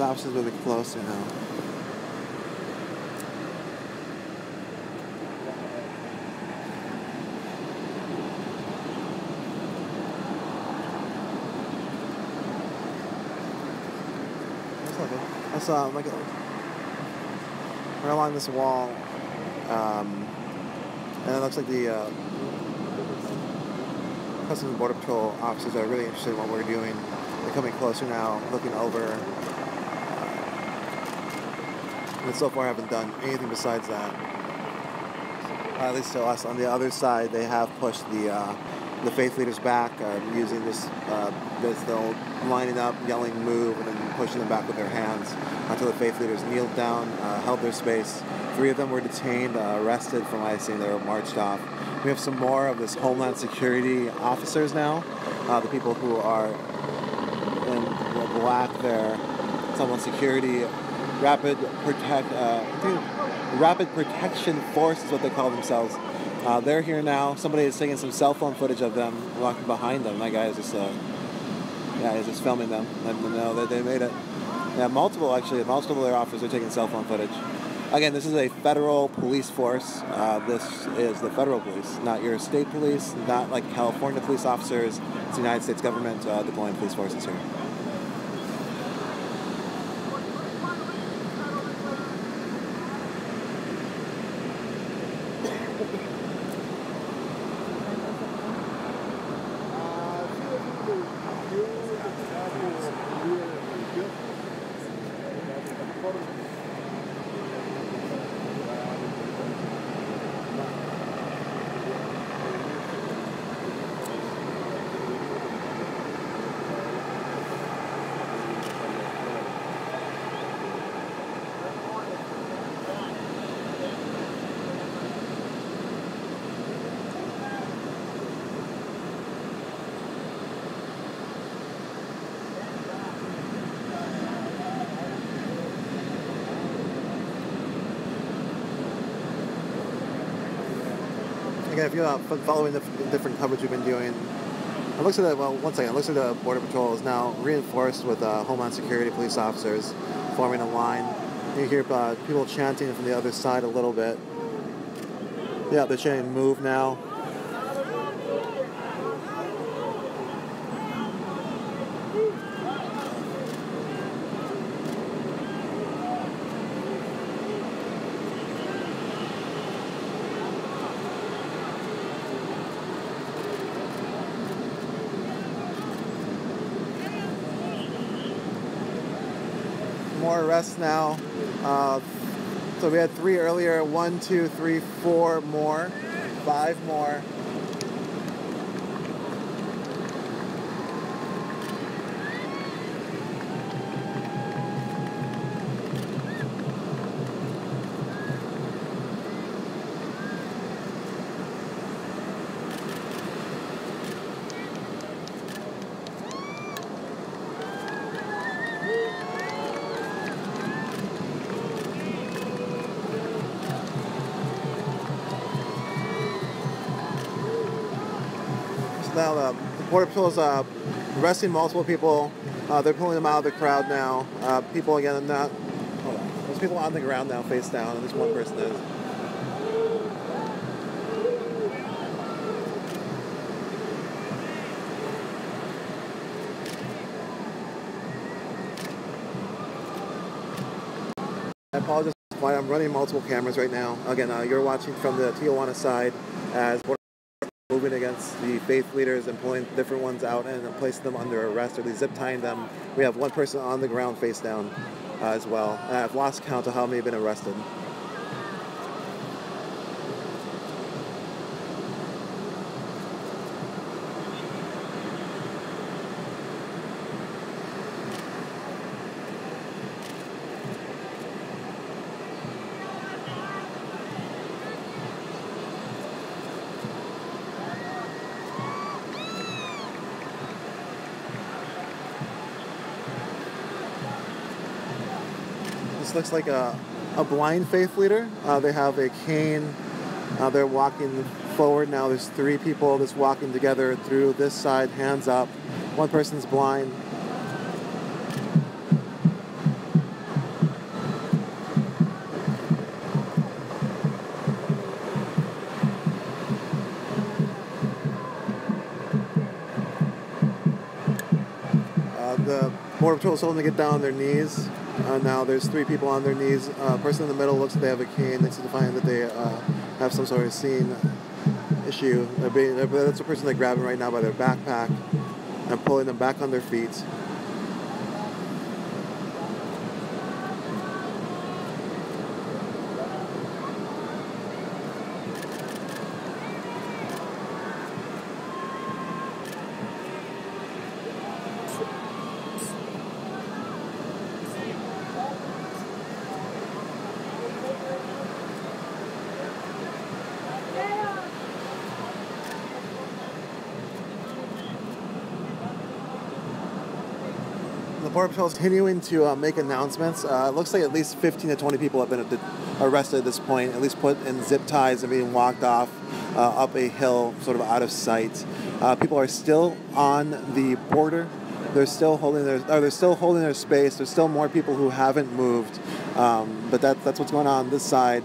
Officers moving closer now. I saw like right along this wall, and it looks like the Customs and Border Patrol officers are really interested in what we're doing. They're coming closer now, looking over. And so far haven't done anything besides that. At least to us. On the other side, they have pushed the faith leaders back, using this they'll lining up, yelling move, and then pushing them back with their hands until the faith leaders kneeled down, held their space. 3 of them were detained, arrested from what I see. They were marched off. We have some more of this Homeland Security officers now. The people who are in the black there, Homeland Security. Rapid Protection Force is what they call themselves. They're here now. Somebody is taking some cell phone footage of them walking behind them. That guy is just, he's just filming them. Letting them know that they made it. Yeah, multiple of their officers are taking cell phone footage. Again, this is a federal police force. This is the federal police, not your state police, not like California police officers. It's the United States government deploying police forces here. Again, if you're following the different coverage we've been doing, it looks like it looks like the Border Patrol is now reinforced with Homeland Security police officers forming a line. You hear people chanting from the other side a little bit. Yeah, they're chanting "Move now." more arrests now. So we had 3 earlier, 1, 2, 3, 4 more, 5 more. Now the Border Patrol is arresting multiple people. They're pulling them out of the crowd now. People again, not. Hold on. There's people on the ground now, face down, and this one person is. I apologize. I'm running multiple cameras right now. Again, you're watching from the Tijuana side as Border moving against the faith leaders and pulling different ones out and placing them under arrest, or at least zip tying them. We have one person on the ground face down as well. And I've lost count of how many have been arrested. This looks like a blind faith leader. They have a cane. They're walking forward now. There's 3 people just walking together through this side, hands up. One person's blind. The Border Patrol is holding to get down on their knees. Now there's 3 people on their knees. Person in the middle looks like they have a cane. They signifying that they have some sort of scene issue. That's the person they're grabbing right now by their backpack and pulling them back on their feet. The Border Patrol is continuing to make announcements. It looks like at least 15 to 20 people have been arrested at this point, at least put in zip ties and being walked off up a hill, sort of out of sight. People are still on the border. They're still holding their space. There's still more people who haven't moved, but that's what's going on this side.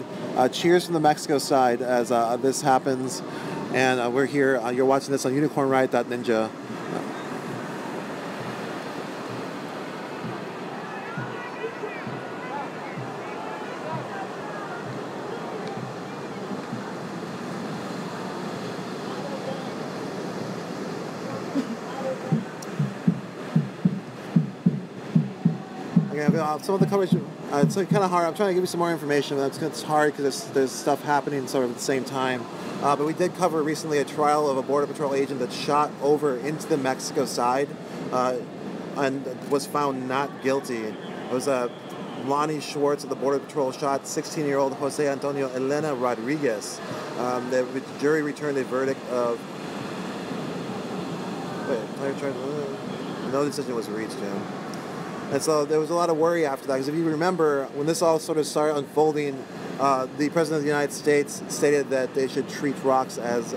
Cheers from the Mexico side as this happens, and we're here. You're watching this on unicornriot.ninja. Some of the coverage, it's kind of hard. I'm trying to give you some more information, but it's hard because there's stuff happening sort of at the same time. But we did cover recently a trial of a Border Patrol agent that shot over into the Mexico side and was found not guilty. It was Lonnie Schwartz of the Border Patrol shot 16-year-old Jose Antonio Elena Rodriguez. The jury returned a verdict of... no decision was reached, Jim. And so there was a lot of worry after that, because if you remember, when this all sort of started unfolding, the President of the United States stated that they should treat rocks as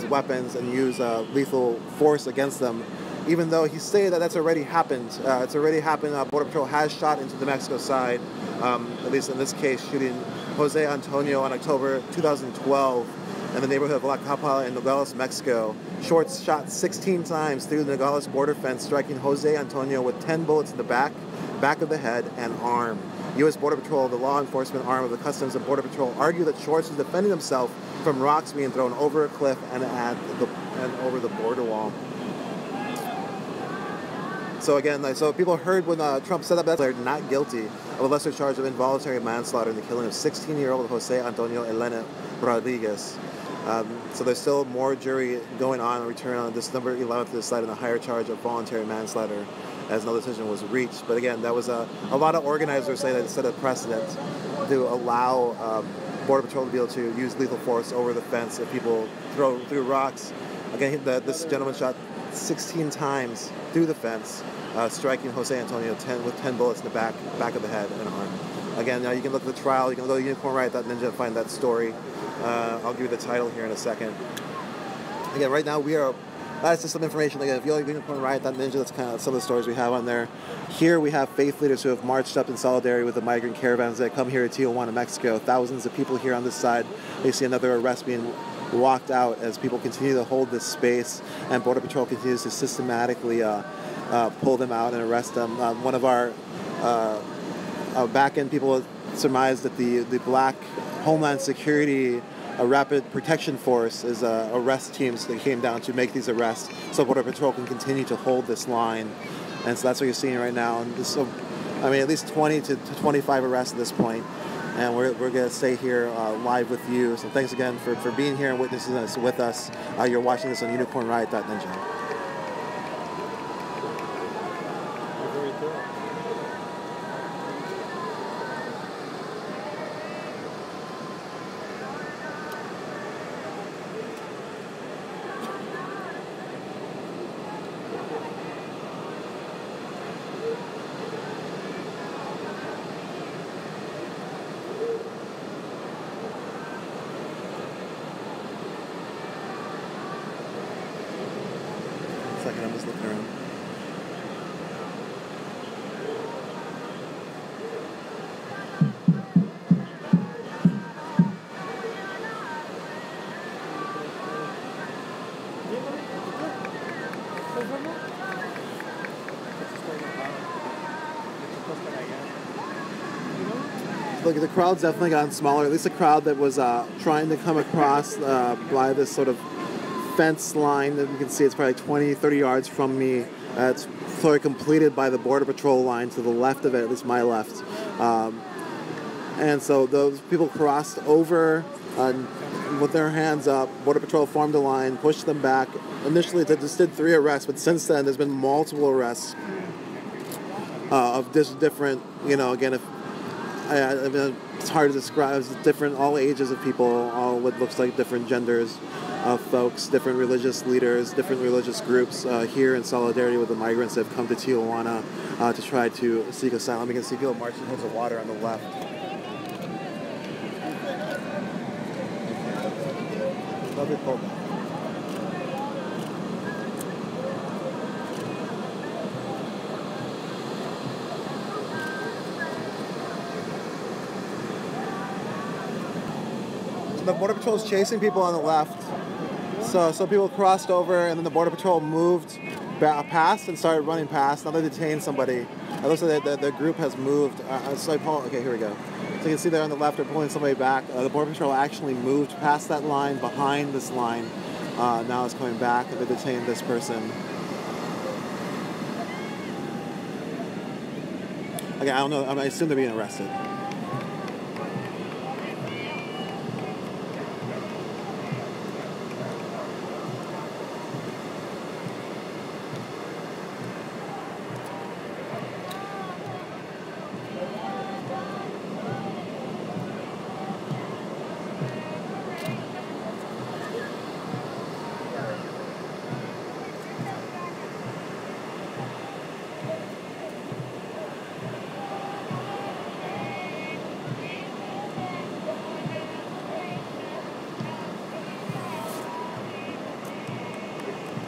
weapons and use lethal force against them, even though he stated that that's already happened. It's already happened. Border Patrol has shot into the Mexico side, at least in this case, shooting Jose Antonio on October 2012 in the neighborhood of La Capa in Nogales, Mexico. Schwartz shot 16 times through the Nogales border fence, striking Jose Antonio with 10 bullets in the back of the head, and arm. U.S. Border Patrol, the law enforcement arm of the Customs and Border Patrol, argued that Schwartz was defending himself from rocks being thrown over a cliff and over the border wall. So again, so people heard when Trump said that they're not guilty of a lesser charge of involuntary manslaughter in the killing of 16-year-old Jose Antonio Elena Rodriguez. So there's still more jury going on and return on December 11th to decide on a higher charge of voluntary manslaughter, as no decision was reached. But again, that was a lot of organizers say that it set a precedent to allow Border Patrol to be able to use lethal force over the fence if people threw rocks. Again, this gentleman shot 16 times through the fence, striking Jose Antonio with 10 bullets in the back of the head and arm. Again, you can look at the trial. You can go to unicornriot.ninja and find that story. I'll give you the title here in a second. Again, right now that's just some information. Again, if you like unicornriot.ninja, that's kind of some of the stories we have on there. Here we have faith leaders who have marched up in solidarity with the migrant caravans that come here to Tijuana, Mexico. Thousands of people here on this side. They see another arrest being walked out as people continue to hold this space, and Border Patrol continues to systematically pull them out and arrest them. One of our back-end people surmised that the black Homeland Security Rapid Protection Force is arrest teams that came down to make these arrests so Border Patrol can continue to hold this line. And so that's what you're seeing right now. And at least 20 to 25 arrests at this point. And we're going to stay here live with you. So thanks again for being here and witnessing this with us. You're watching this on unicornriot.ninja. I'm just looking around. Look, the crowd's definitely gotten smaller. At least the crowd that was trying to come across by this sort of fence line that you can see, it's probably 20, 30 yards from me. It's sort of completed by the Border Patrol line to the left of it, at least my left. And so those people crossed over with their hands up. Border Patrol formed a line, pushed them back. Initially, they just did 3 arrests, but since then, there's been multiple arrests of different, again, it's hard to describe. It's different, all ages of people, all what looks like different genders of folks, different religious leaders, different religious groups here in solidarity with the migrants that have come to Tijuana to try to seek asylum. You can see people marching towards the water on the left. Lovely pullback. The Border Patrol is chasing people on the left. So people crossed over, and then the Border Patrol moved past and started running past. Now they detained somebody. It looks like the group has moved. Okay, here we go. So you can see there on the left, they're pulling somebody back. The Border Patrol actually moved past that line, behind this line. Now it's coming back, and they detained this person. Okay, I don't know. I assume they're being arrested.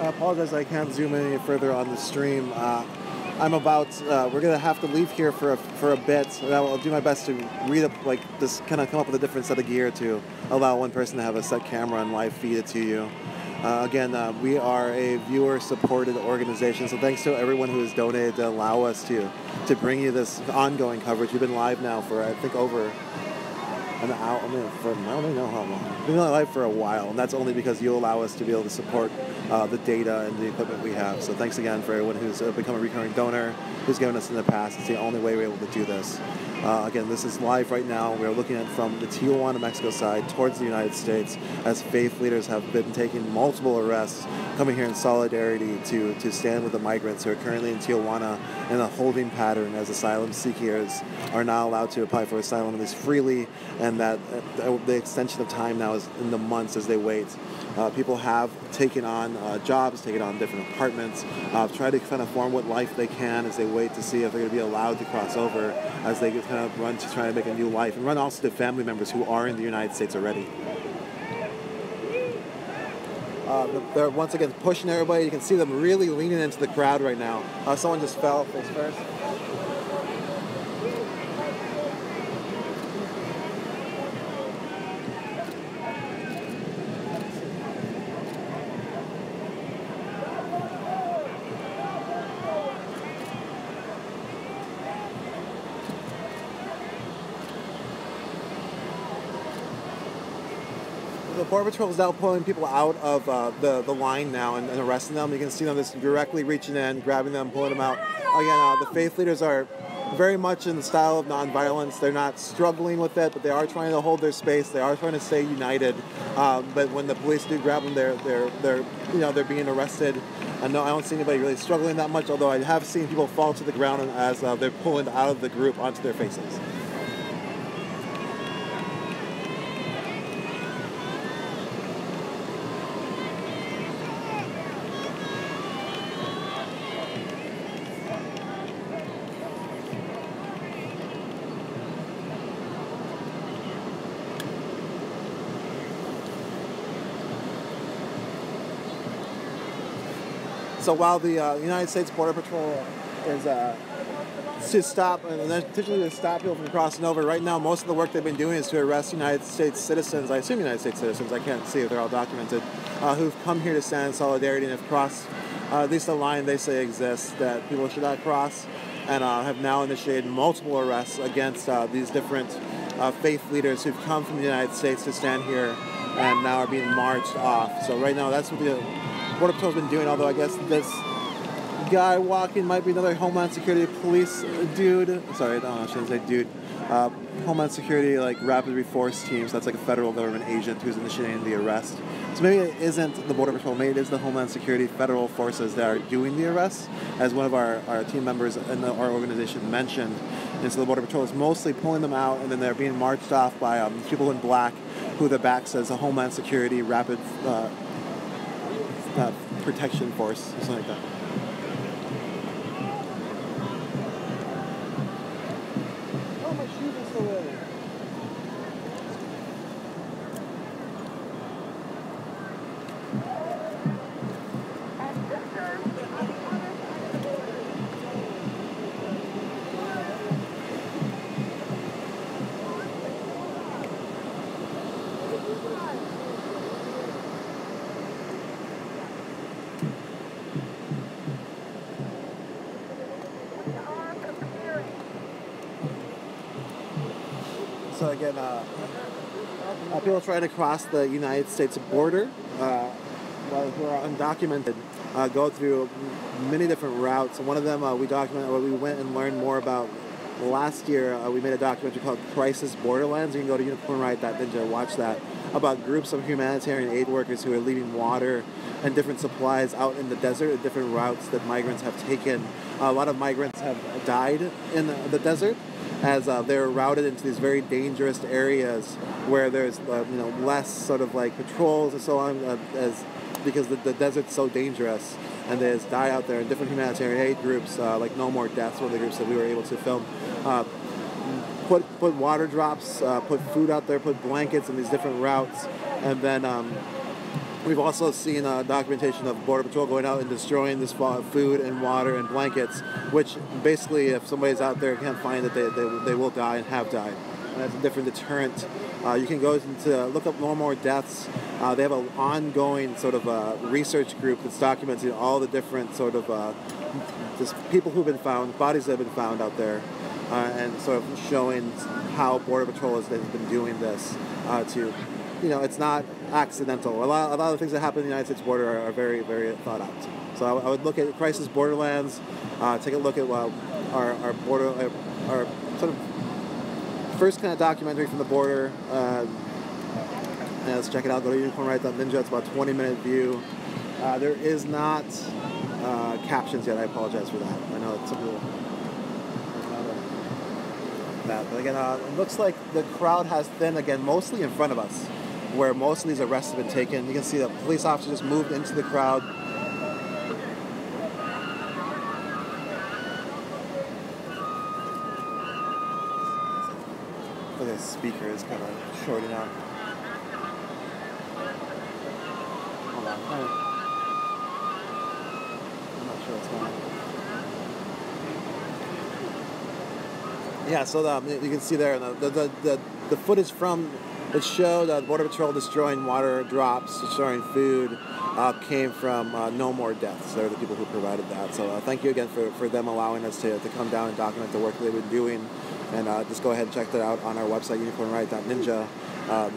I apologize, I can't zoom in any further on the stream. We're gonna have to leave here for a bit. I'll do my best to read up, kind of come up with a different set of gear to allow one person to have a set camera and live feed it to you. Again, we are a viewer-supported organization, so thanks to everyone who has donated to allow us to bring you this ongoing coverage. We've been live now for, I think, over and out. I mean, for I don't even know how long. We've been alive for a while, and that's only because you allow us to be able to support the data and the equipment we have. So thanks again for everyone who's become a recurring donor, who's given us in the past. It's the only way we're able to do this. Again, this is live right now. We're looking at from the Tijuana, Mexico side towards the United States as faith leaders have been taking multiple arrests, coming here in solidarity to stand with the migrants who are currently in Tijuana in a holding pattern as asylum seekers are now allowed to apply for asylum at least freely, and that the extension of time now is in the months as they wait. People have taken on jobs, taken on different apartments, tried to kind of form what life they can as they wait to see if they're going to be allowed to cross over as they kind of run to try to make a new life and run also to family members who are in the United States already. They're once again pushing everybody. You can see them really leaning into the crowd right now. Someone just fell face first. The Border Patrol is now pulling people out of the line now and arresting them. You can see them just directly reaching in, grabbing them, pulling them out. Again, the faith leaders are very much in the style of nonviolence. They're not struggling with it, but they are trying to hold their space. They are trying to stay united. But when the police do grab them, they're being arrested. And no, I don't see anybody really struggling that much. Although I have seen people fall to the ground as they're pulling out of the group onto their faces. So while the United States Border Patrol is to stop, and particularly to stop people from crossing over, right now most of the work they've been doing is to arrest United States citizens, I assume United States citizens, I can't see if they're all documented, who've come here to stand in solidarity and have crossed at least a line they say exists that people should not cross, and have now initiated multiple arrests against these different faith leaders who've come from the United States to stand here and now are being marched off. So right now that's what the Border Patrol's been doing, although I guess this guy walking might be another Homeland Security police dude. Sorry, I shouldn't say dude. Homeland Security, like rapid reforce team, so that's like a federal government agent who's initiating the arrest. So maybe it isn't the Border Patrol, maybe it is the Homeland Security federal forces that are doing the arrests, as one of our team members in our organization mentioned. And so the Border Patrol is mostly pulling them out, and then they're being marched off by people in black, who the back says a Homeland Security rapid protection force, or something like that. Oh, my shoes are still there. So again, people trying to cross the United States border, who are undocumented, go through many different routes. One of them we went and learned more about last year. We made a documentary called Crisis Borderlands. You can go to unicornriot.ninja and watch that, about groups of humanitarian aid workers who are leaving water and different supplies out in the desert at different routes that migrants have taken. A lot of migrants have died in the desert as they're routed into these very dangerous areas where there's less sort of like patrols and so on, because the desert's so dangerous, and they just die out there. And different humanitarian aid groups like No More Deaths, one of the groups that we were able to film, put water drops, put food out there, put blankets in these different routes, and then we've also seen documentation of Border Patrol going out and destroying this food and water and blankets, which basically, if somebody's out there and can't find it, they will die and have died. And that's a different deterrent. You can go to look up No More Deaths. They have an ongoing sort of research group that's documenting all the different sort of just people who've been found, bodies that have been found out there. and sort of showing how Border Patrol has been doing this to, it's not accidental. A lot of the things that happen in the United States border are very, very thought out. So I would look at Crisis Borderlands, take a look at our border, our sort of first kind of documentary from the border. Let's check it out. Go to unicornriot.ninja. It's about a 20-minute view. There is not captions yet. I apologize for that. I know it's some people that, but again, it looks like the crowd has thinned again, mostly in front of us, where most of these arrests have been taken. You can see the police officers just moved into the crowd. The speaker is kind of shorting out. Hold on. I'm not sure what's going on. Yeah, so you can see there the footage from the show, the Border Patrol destroying water drops, destroying food, came from No More Deaths. They're the people who provided that. So thank you again for them allowing us to come down and document the work they've been doing. And just go ahead and check that out on our website, unicornriot.ninja.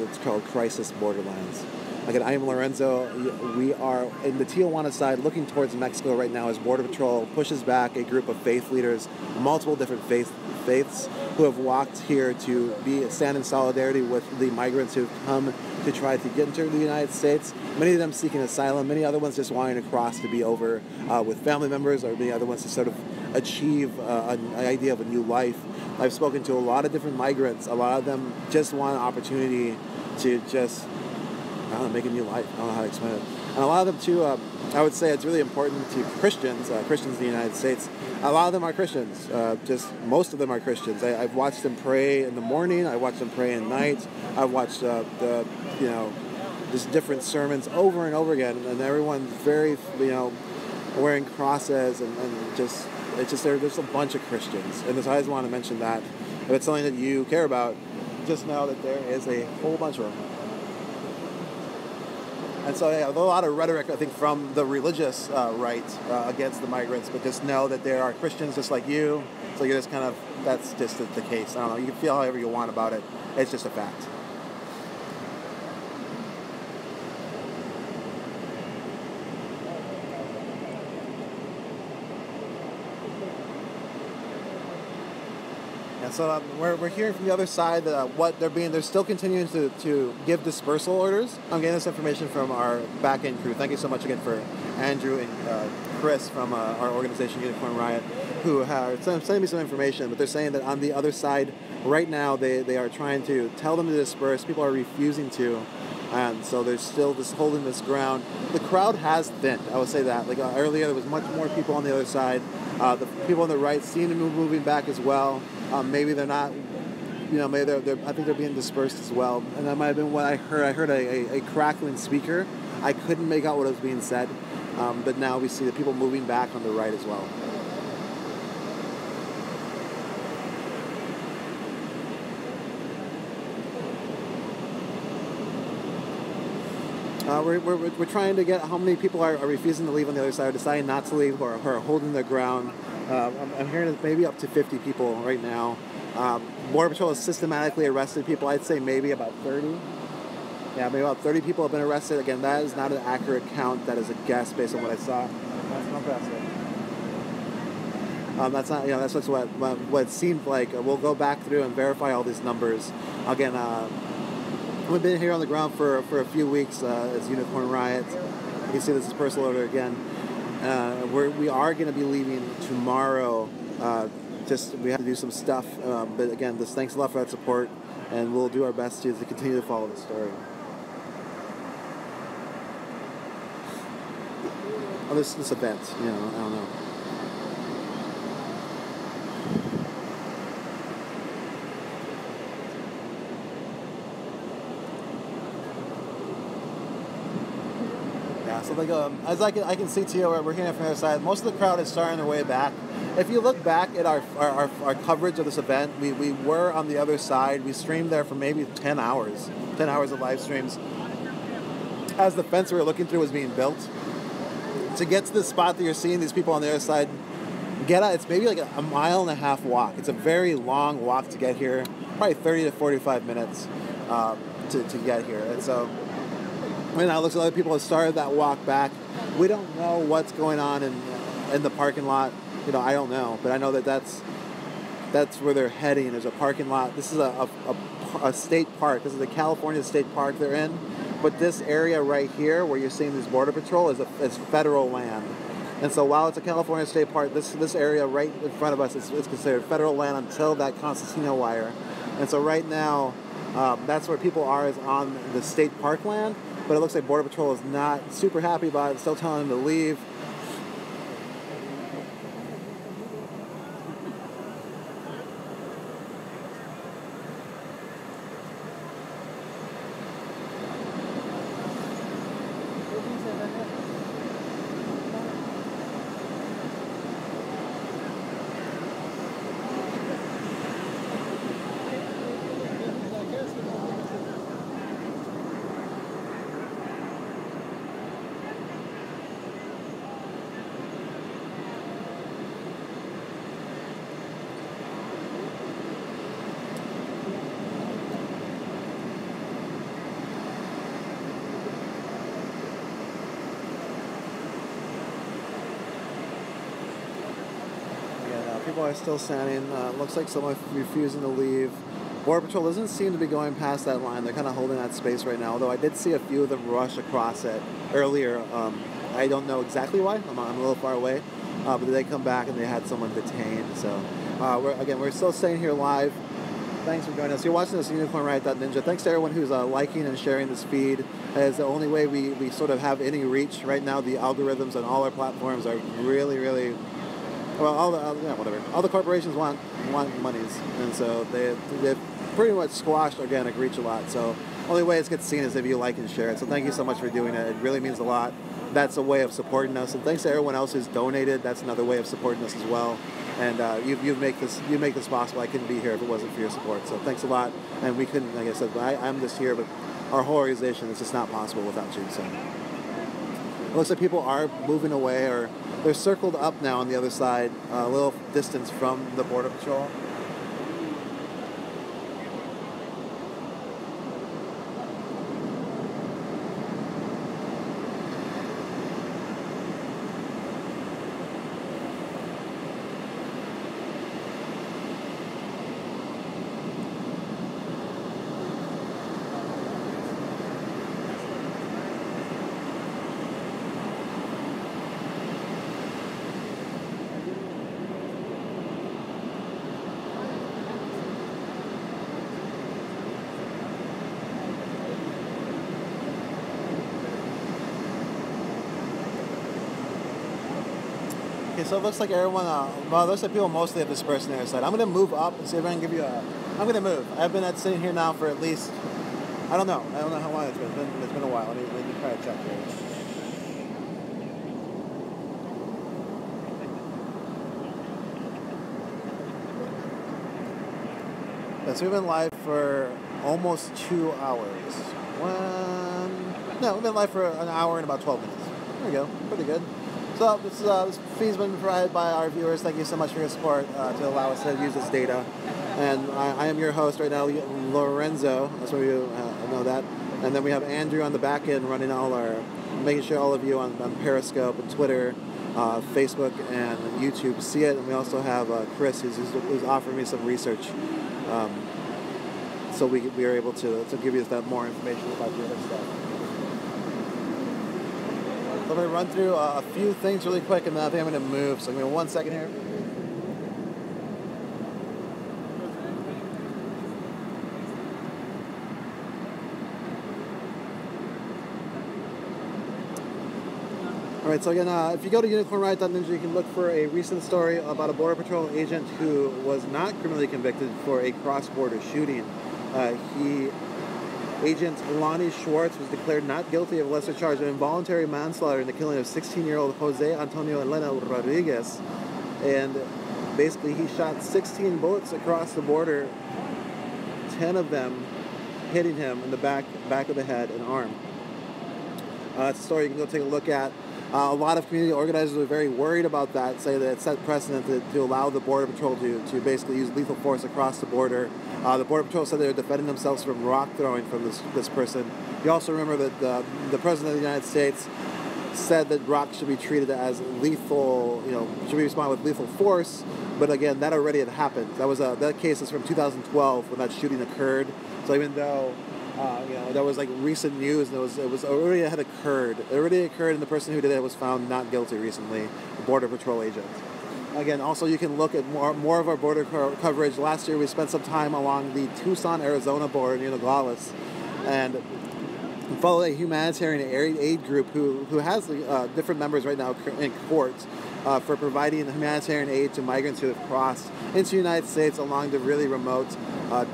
It's called Crisis Borderlands. Again, I am Lorenzo. We are in the Tijuana side looking towards Mexico right now as Border Patrol pushes back a group of faith leaders, multiple different faiths, who have walked here to stand in solidarity with the migrants who have come to try to get into the United States. Many of them seeking asylum, many other ones just wanting to cross to be over with family members, or many other ones to sort of achieve an idea of a new life. I've spoken to a lot of different migrants. A lot of them just want an opportunity to just, make a new life. I don't know how to explain it. And a lot of them, too, I would say it's really important to Christians in the United States. A lot of them are Christians. Most of them are Christians. I've watched them pray in the morning. I watched them pray at night. I've watched just different sermons over and over again. And everyone's very, wearing crosses and just... there's a bunch of Christians, and so I just want to mention that. If it's something that you care about, just know that there is a whole bunch of them. And so, there's a lot of rhetoric, I think, from the religious right against the migrants, but just know that there are Christians just like you, so you're just that's just the case. I don't know, you can feel however you want about it. It's just a fact. So we're hearing from the other side what they're still continuing to give dispersal orders. I'm getting this information from our back-end crew. Thank you so much again for Andrew and Chris from our organization, Unicorn Riot, who are sending me some information, but they're saying that on the other side, right now, they are trying to tell them to disperse. People are refusing to, and so they're still just holding this ground. The crowd has thinned, I would say that. Like earlier, there was much more people on the other side. The people on the right seem to be moving back as well. Maybe they're not, maybe they're. I think they're being dispersed as well. And that might have been what I heard. I heard a crackling speaker. I couldn't make out what was being said. But now we see the people moving back on the right as well. We're trying to get how many people are refusing to leave on the other side, or deciding not to leave, or are holding their ground. I'm hearing it's maybe up to 50 people right now. Border Patrol has systematically arrested people. I'd say maybe about 30. Yeah, maybe about 30 people have been arrested. Again, that is not an accurate count. That is a guess based on what I saw. That's not that's not. That's just what it seemed like. We'll go back through and verify all these numbers. Again, we've been here on the ground for a few weeks as Unicorn Riot. You can see this is personal order again. We are going to be leaving tomorrow. We have to do some stuff. But again, just thanks a lot for that support, and we'll do our best to continue to follow the story. Oh, this event, I don't know. So as I can see too, we're hearing it from the other side. Most of the crowd is starting their way back. If you look back at our coverage of this event, we were on the other side. We streamed there for maybe 10 hours of live streams as the fence we were looking through was being built. To get to the spot that you're seeing these people on the other side, get out. It's maybe like a mile and a half walk. It's a very long walk to get here, probably 30 to 45 minutes to get here. And so right now it looks like other people have started that walk back. We don't know what's going on in the parking lot. You know, I don't know, but I know that that's where they're heading. There's a parking lot. This is a state park. This is the California state park they're in. But this area right here, where you're seeing this border patrol, is federal land. And so while it's a California state park, this area right in front of us is considered federal land until that Concertina wire. And so right now, that's where people are, is on the state park land. But it looks like Border Patrol is not super happy about it, still telling them to leave. People are still standing. Looks like someone refusing to leave. Border Patrol doesn't seem to be going past that line. They're kind of holding that space right now, although I did see a few of them rush across it earlier. I don't know exactly why. I'm a little far away. But they come back and they had someone detained. So, we're still staying here live. Thanks for joining us. You're watching this UnicornRiot.Ninja. Thanks to everyone who's liking and sharing this feed. It's the only way we sort of have any reach. Right now, the algorithms on all our platforms are really, really... Well, all the corporations want monies, and so they've pretty much squashed organic reach a lot. So only way it gets seen is if you like and share it. So thank you so much for doing it. It really means a lot. That's a way of supporting us, and thanks to everyone else who's donated. That's another way of supporting us as well. And you make this possible. I couldn't be here if it wasn't for your support. So thanks a lot. And we couldn't, like I said, I'm just here, but our whole organization is just not possible without you. So it looks like people are moving away, or they're circled up now on the other side, a little distance from the Border Patrol. Okay, so it looks like everyone, well, it looks like people mostly have dispersed on the other side. I'm going to move up and see if I can give you I'm going to move. I've been sitting here now for at least, I don't know how long it's been. It's been a while. Let me try to check here. Yeah, so we've been live for almost 2 hours. We've been live for an hour and about 12 minutes. There we go. Pretty good. So this feed's been provided by our viewers. Thank you so much for your support to allow us to use this data. And I am your host right now, Lorenzo. That's why you know that. And then we have Andrew on the back end running making sure all of you on Periscope and Twitter, Facebook and YouTube see it. And we also have Chris who's offering me some research, so we are able to give you that more information about the other stuff. I'm going to run through a few things really quick, and then I think I'm going to move. So give me 1 second here. All right, so again, if you go to UnicornRiot.Ninja, you can look for a recent story about a Border Patrol agent who was not criminally convicted for a cross-border shooting. Agent Lonnie Schwartz was declared not guilty of a lesser charge of involuntary manslaughter in the killing of 16-year-old Jose Antonio Elena Rodriguez. And basically, he shot 16 bullets across the border, 10 of them hitting him in the back of the head and arm. It's a story you can go take a look at. A lot of community organizers are very worried about that, say that it set precedent to allow the Border Patrol to basically use lethal force across the border. The Border Patrol said they were defending themselves from rock throwing from this person. You also remember that the President of the United States said that rocks should be treated as lethal, should be responded with lethal force. But again, that already had happened. That case is from 2012 when that shooting occurred. So even though that was like recent news, and it was already had occurred. It already occurred, and the person who did it was found not guilty recently, the Border Patrol agent. Again, also you can look at more of our border coverage. Last year we spent some time along the Tucson, Arizona border near Nogales, and follow a humanitarian aid group who has different members right now in court for providing humanitarian aid to migrants who have crossed into the United States along the really remote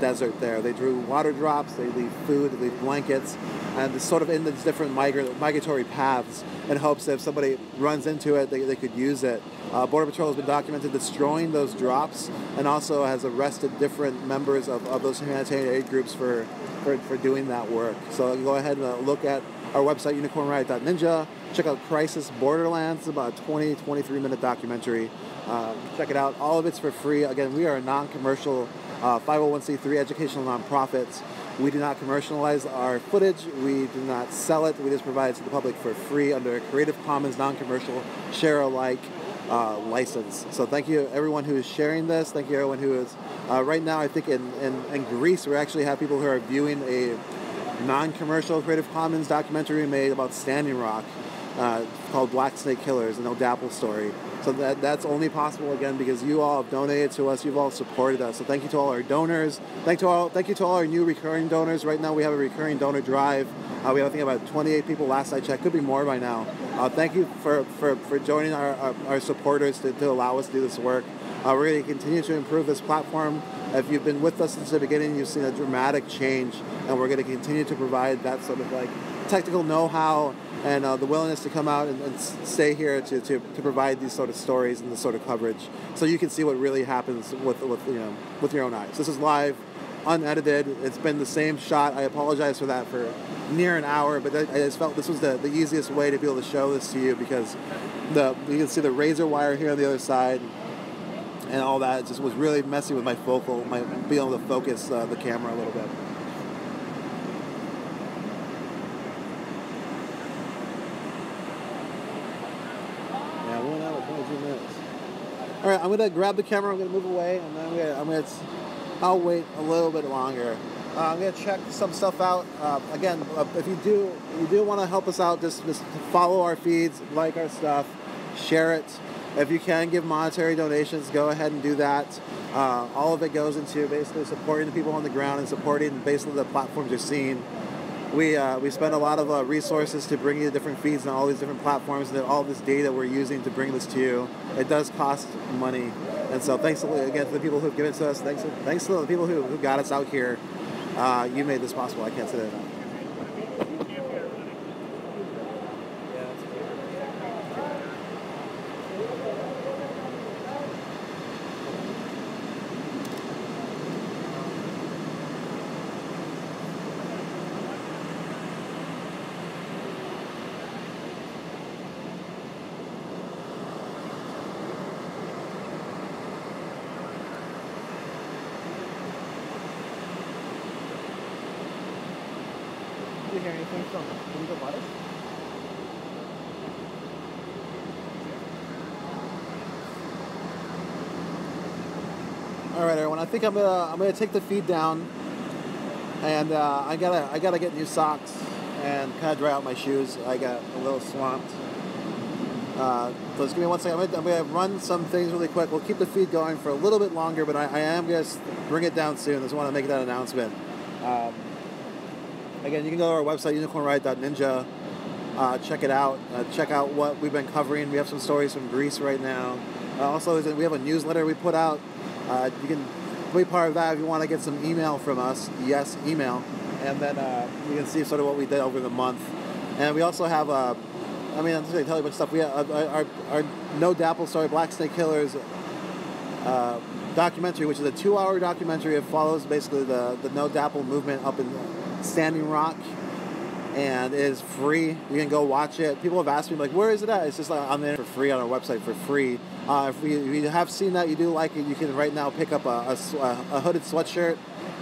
desert there. They drew water drops, they leave food, they leave blankets, and it's sort of in these different migratory paths in hopes that if somebody runs into it, they could use it. Border Patrol has been documented destroying those drops and also has arrested different members of those humanitarian aid groups for doing that work. So go ahead and look at our website, unicornriot.ninja. Check out Crisis Borderlands, about a 23-minute documentary. Check it out. All of it's for free. Again, we are a non-commercial 501c3 educational nonprofit. We do not commercialize our footage. We do not sell it. We just provide it to the public for free under a Creative Commons non-commercial share-alike license. So thank you everyone who is sharing this. Thank you everyone who is right now. I think in Greece we actually have people who are viewing a non-commercial Creative Commons documentary made about Standing Rock called Black Snake Killers, the No Dapple story. So that's only possible again because you all have donated to us. You've all supported us. So thank you to all our donors. Thank you to all our new recurring donors. Right now we have a recurring donor drive. We have I think about 28 people last I checked. Could be more by now. Thank you for joining our supporters to allow us to do this work. We're going to continue to improve this platform. If you've been with us since the beginning, you've seen a dramatic change, and we're going to continue to provide that sort of like technical know-how and the willingness to come out and stay here to provide these sort of stories and this sort of coverage, so you can see what really happens with your own eyes. This is live, unedited. It's been the same shot. I apologize for that for near an hour, but I just felt this was the easiest way to be able to show this to you because you can see the razor wire here on the other side. And all that just was really messy with my being able to focus the camera a little bit. Yeah, we went out at 22 minutes. All right, I'm gonna grab the camera. I'm gonna move away, and then I'll wait a little bit longer. I'm gonna check some stuff out. Again, if you do want to help us out, just follow our feeds, like our stuff, share it. If you can give monetary donations, go ahead and do that. All of it goes into basically supporting the people on the ground and supporting basically the platforms you're seeing. We spend a lot of resources to bring you different feeds on all these different platforms and all this data we're using to bring this to you. It does cost money. And so thanks again to the people who've given it to us. Thanks to the people who got us out here. You made this possible. I can't say that enough. Did you hear anything from the lettuce? All right, everyone. I think I'm gonna take the feed down, and I gotta get new socks and kind of dry out my shoes. I got a little swamped. So just give me 1 second. I'm gonna run some things really quick. We'll keep the feed going for a little bit longer, but I am gonna bring it down soon. I just want to make that announcement. Again, you can go to our website, unicornriot.ninja. Check it out. Check out what we've been covering. We have some stories from Greece right now. Also, we have a newsletter we put out. You can be part of that if you want to get some email from us. Yes, email. And then you can see sort of what we did over the month. And we also have, I'm just going to tell you a bunch of stuff. We have our No Dapple story, Black Snake Killers documentary, which is a 2-hour documentary. It follows basically the No Dapple movement up in Standing Rock. and it is free. You can go watch it. People have asked me, like, where is it at? It's just on there for free on our website for free. If you have seen that, you do like it, you can right now pick up a hooded sweatshirt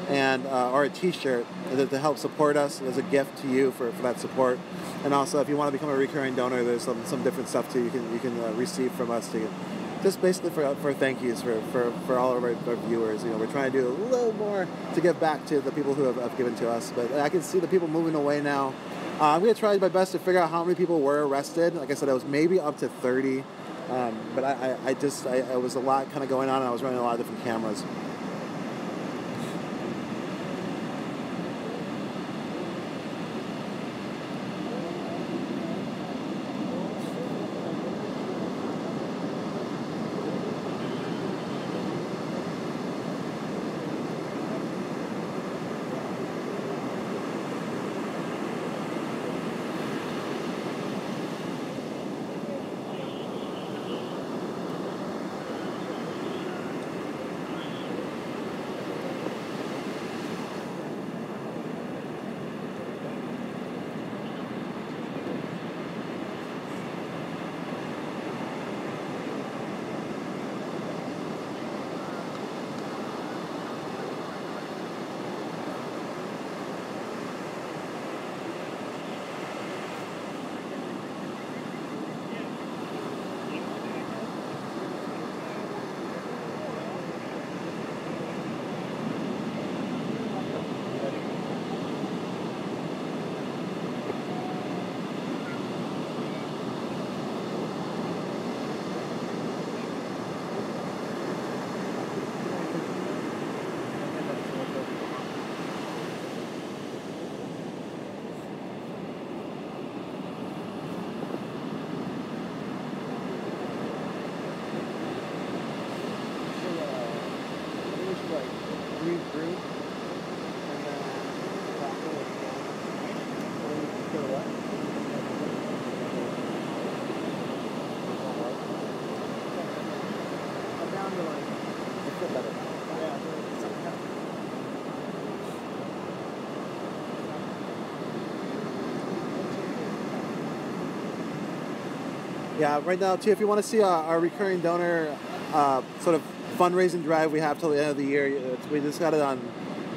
and or a t-shirt to help support us as a gift to you for that support. And also, if you want to become a recurring donor, there's some different stuff too you can receive from us to just basically for thank yous for all of our viewers. You know, we're trying to do a little more to give back to the people who have given to us. But I can see the people moving away now. I'm going to try my best to figure out how many people were arrested. Like I said, it was maybe up to 30. But I was a lot kind of going on, and I was running a lot of different cameras. Yeah, right now too, if you want to see our recurring donor sort of fundraising drive we have till the end of the year, we just got it on.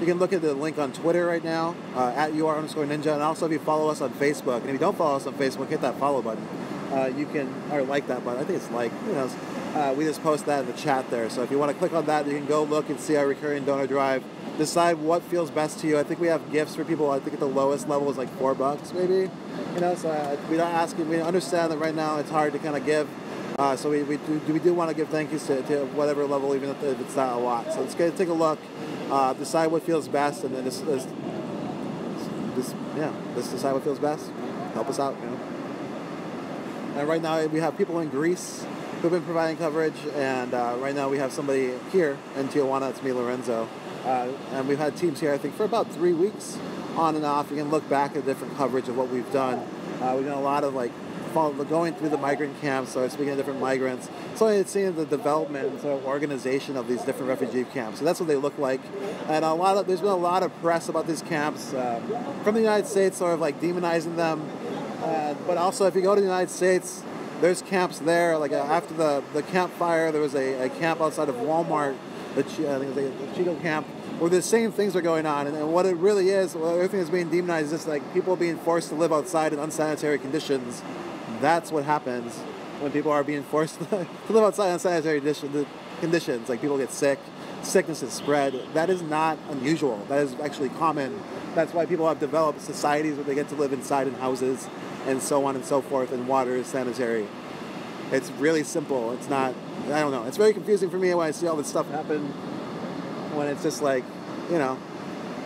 You can look at the link on Twitter right now at @UR_ninja, and also if you follow us on Facebook, and if you don't follow us on Facebook, hit that follow button. You can, or like that button. I think it's like, you know, we just post that in the chat there. So if you want to click on that, you can go look and see our recurring donor drive. Decide what feels best to you. I think we have gifts for people. I think at the lowest level is like $4 maybe. You know, so we don't ask you. We understand that right now it's hard to kind of give. So we do want to give thank yous to whatever level, even if it's not a lot. So let's take a look, decide what feels best, and then just decide what feels best. Help us out, you know. And right now we have people in Greece who've been providing coverage, and right now we have somebody here in Tijuana. It's me, Lorenzo, and we've had teams here I think for about 3 weeks, on and off. You can look back at different coverage of what we've done. We've done a lot of like going through the migrant camps, so speaking to different migrants. So it's seeing the development and sort of organization of these different refugee camps. So that's what they look like. And there's been a lot of press about these camps from the United States, sort of like demonizing them. But also, if you go to the United States, there's camps there. Like after the campfire, there was a camp outside of Walmart, I think it was the Chico camp, where the same things are going on. And what it really is, everything that's being demonized is just like people being forced to live outside in unsanitary conditions. That's what happens when people are being forced to live outside in unsanitary conditions. Like people get sick, sickness is spread. That is not unusual. That is actually common. That's why people have developed societies where they get to live inside in houses and so on and so forth, and water is sanitary. It's really simple. It's not, I don't know. It's very confusing for me when I see all this stuff happen, when it's just like, you know,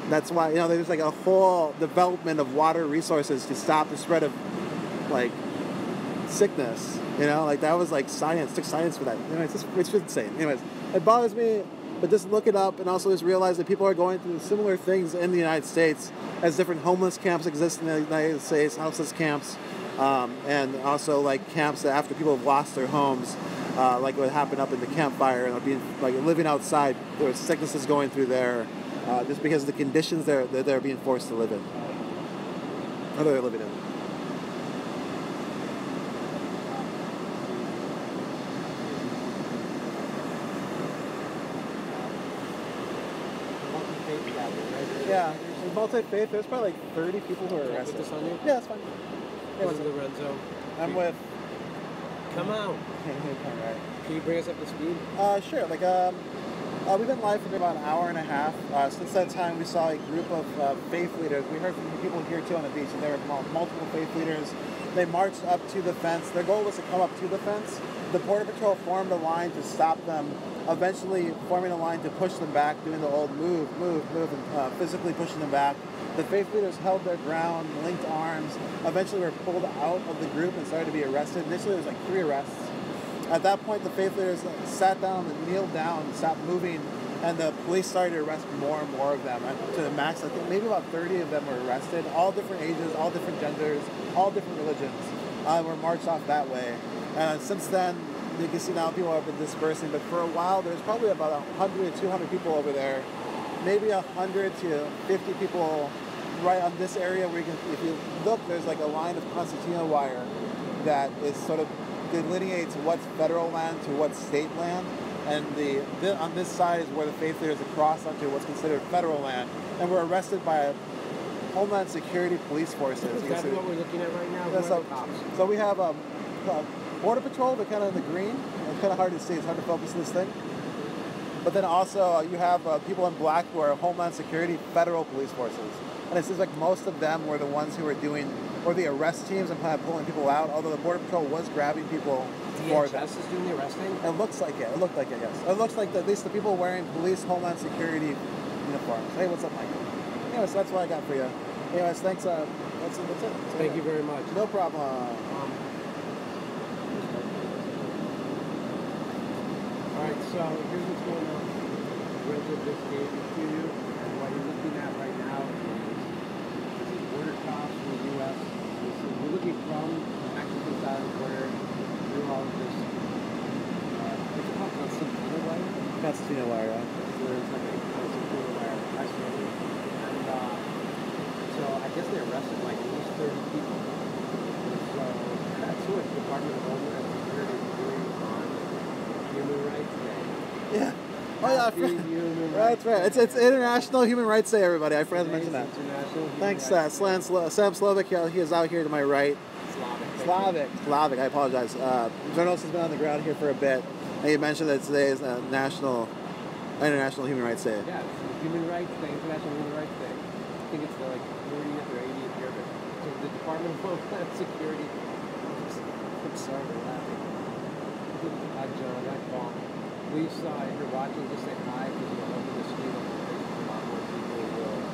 that's why, you know, there's like a whole development of water resources to stop the spread of like sickness, you know, like that was like science, took science for that. You know, it's just insane. Anyways, it bothers me, but just look it up and also just realize that people are going through similar things in the United States, as different homeless camps exist in the United States, houseless camps, and also like camps that after people have lost their homes, like what happened up in the campfire, and being like living outside, there was sicknesses going through there, just because of the conditions they're being forced to live in. How do they live it in? Yeah, in multi-faith, there's probably like 30 people who are arrested. This on you? Yeah, that's fine. Hey, what's Lorenzo? I'm with. Come out. Can you bring us up to speed? Sure. We've been live for about an hour and a half. Since that time, we saw a group of faith leaders. We heard from people here too on the beach, and there were multiple faith leaders. They marched up to the fence. Their goal was to come up to the fence. The Border Patrol formed a line to stop them, eventually forming a line to push them back, doing the old move, and physically pushing them back. The faith leaders held their ground, linked arms, eventually were pulled out of the group and started to be arrested. Initially, there was like 3 arrests. At that point, the faith leaders sat down and kneeled down and stopped moving, and the police started to arrest more and more of them. To the max, I think maybe about 30 of them were arrested, all different ages, all different genders, all different religions. Were marched off that way. And since then, you can see now people have been dispersing, but for a while, there's probably about 100 to 200 people over there, maybe 100 to 50 people right on this area where you can, if you look, there's like a line of concertina wire that is sort of delineates what's federal land to what's state land, and on this side is where the faith leaders are crossed onto what's considered federal land, and we're arrested by Homeland Security police forces. Is that what we're looking at right now? Yeah, so we have Border Patrol, they're kind of in the green. It's kind of hard to see, it's hard to focus this thing. But then also you have people in black who are Homeland Security federal police forces. And it seems like most of them were the ones who were doing, or the arrest teams and kind of pulling people out, although the Border Patrol was grabbing people for them. DHS is doing the arresting? It looks like it. It looked like it, yes. It looks like at least the people wearing police Homeland Security uniforms. Hey, what's up, Michael? Anyways, that's what I got for you. Anyways, thanks. That's it. Thank you very much. No problem. Alright, so here's what's going on. Rented this game to you, and what you're looking at right now is border cops from the U.S. We're looking from the Mexican side of the border through all of this. What's it called? Concertina wire? Concertina wire, yeah. So there's like a concertina wire isolated. And so I guess they arrested like at least 30 people. So that's what the Department of Homeland Security is doing on Human Rights Day. Yeah. Oh yeah, that's right. It's International Human Rights Day, everybody. I forgot to mention that. Thanks, Sam Slovic. He is out here to my right. Slavic. I apologize. Journalist has been on the ground here for a bit, and you mentioned that today is International Human Rights Day. Yeah, it's Human Rights Day, International Human Rights Day. I think it's the 30th or 80th year of it. So the Department of Homeland Security. I'm sorry for laughing. Hi, John. Hi, Paul. Please, if you're watching, just say hi, because you'll help me to stream on Facebook. A lot more people will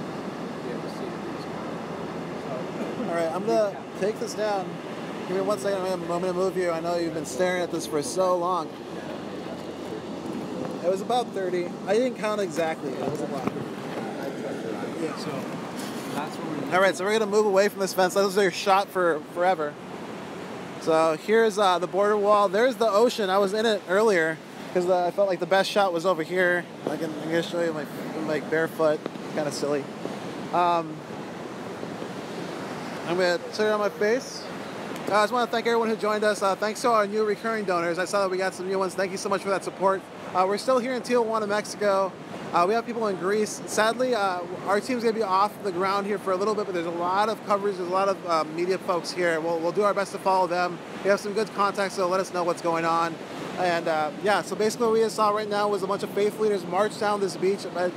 be able to see these comments. All right, I'm going to take this down. Give me 1 second. I'm going to move you. I know you've been staring at this for so long. It was about 30. I didn't count exactly. It was a lot. Yeah, so that's what we're... All right, so we're going to move away from this fence. That was your shot for forever. So here's the border wall. There's the ocean. I was in it earlier, because I felt like the best shot was over here. I'm going to show you my barefoot. Kind of silly. I'm going to turn on my face. I just want to thank everyone who joined us. Thanks to our new recurring donors. I saw that we got some new ones. Thank you so much for that support. We're still here in Tijuana, Mexico. We have people in Greece. Sadly, our team's going to be off the ground here for a little bit, but there's a lot of coverage. There's a lot of media folks here. We'll do our best to follow them. We have some good contacts, so let us know what's going on. And yeah, so basically what we saw right now was a bunch of faith leaders march down this beach. About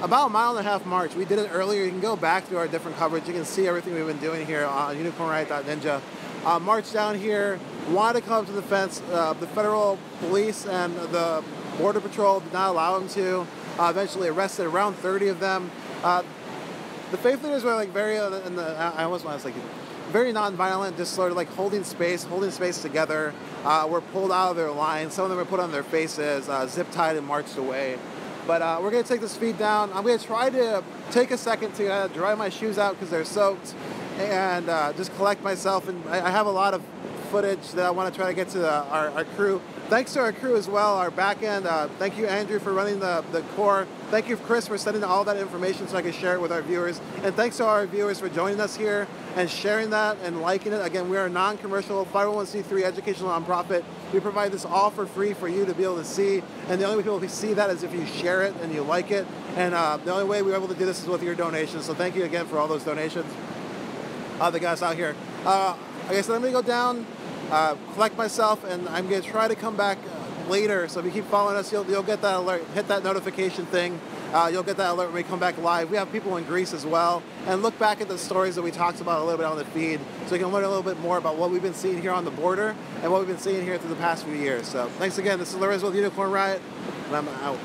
a 1.5 mile march. We did it earlier. You can go back through our different coverage. You can see everything we've been doing here on unicornriot.ninja. Marched down here, wanted to come up to the fence. The federal police and the Border Patrol did not allow them to. Eventually arrested around 30 of them. The faith leaders were like very, I almost want to say, very non-violent, just sort of like holding space together. Were pulled out of their line. Some of them were put on their faces, zip tied and marched away. But we're going to take this feed down. I'm going to try to take a second to dry my shoes out because they're soaked and just collect myself. And I have a lot of footage that I want to try to get to our crew. Thanks to our crew as well, our back end. Thank you, Andrew, for running the core. Thank you, Chris, for sending all that information so I can share it with our viewers. And thanks to our viewers for joining us here and sharing that and liking it. Again, we are a non-commercial 501c3 educational nonprofit. We provide this all for free for you to be able to see. And the only way people can see that is if you share it and you like it. And the only way we're able to do this is with your donations. So thank you again for all those donations. The guys out here. Okay, so let me go down, collect myself, and I'm going to try to come back later. So if you keep following us, you'll get that alert. Hit that notification thing. You'll get that alert when we come back live. We have people in Greece as well. And look back at the stories that we talked about a little bit on the feed so you can learn a little bit more about what we've been seeing here on the border and what we've been seeing here through the past few years. So thanks again. This is Lorenzo with Unicorn Riot, and I'm out.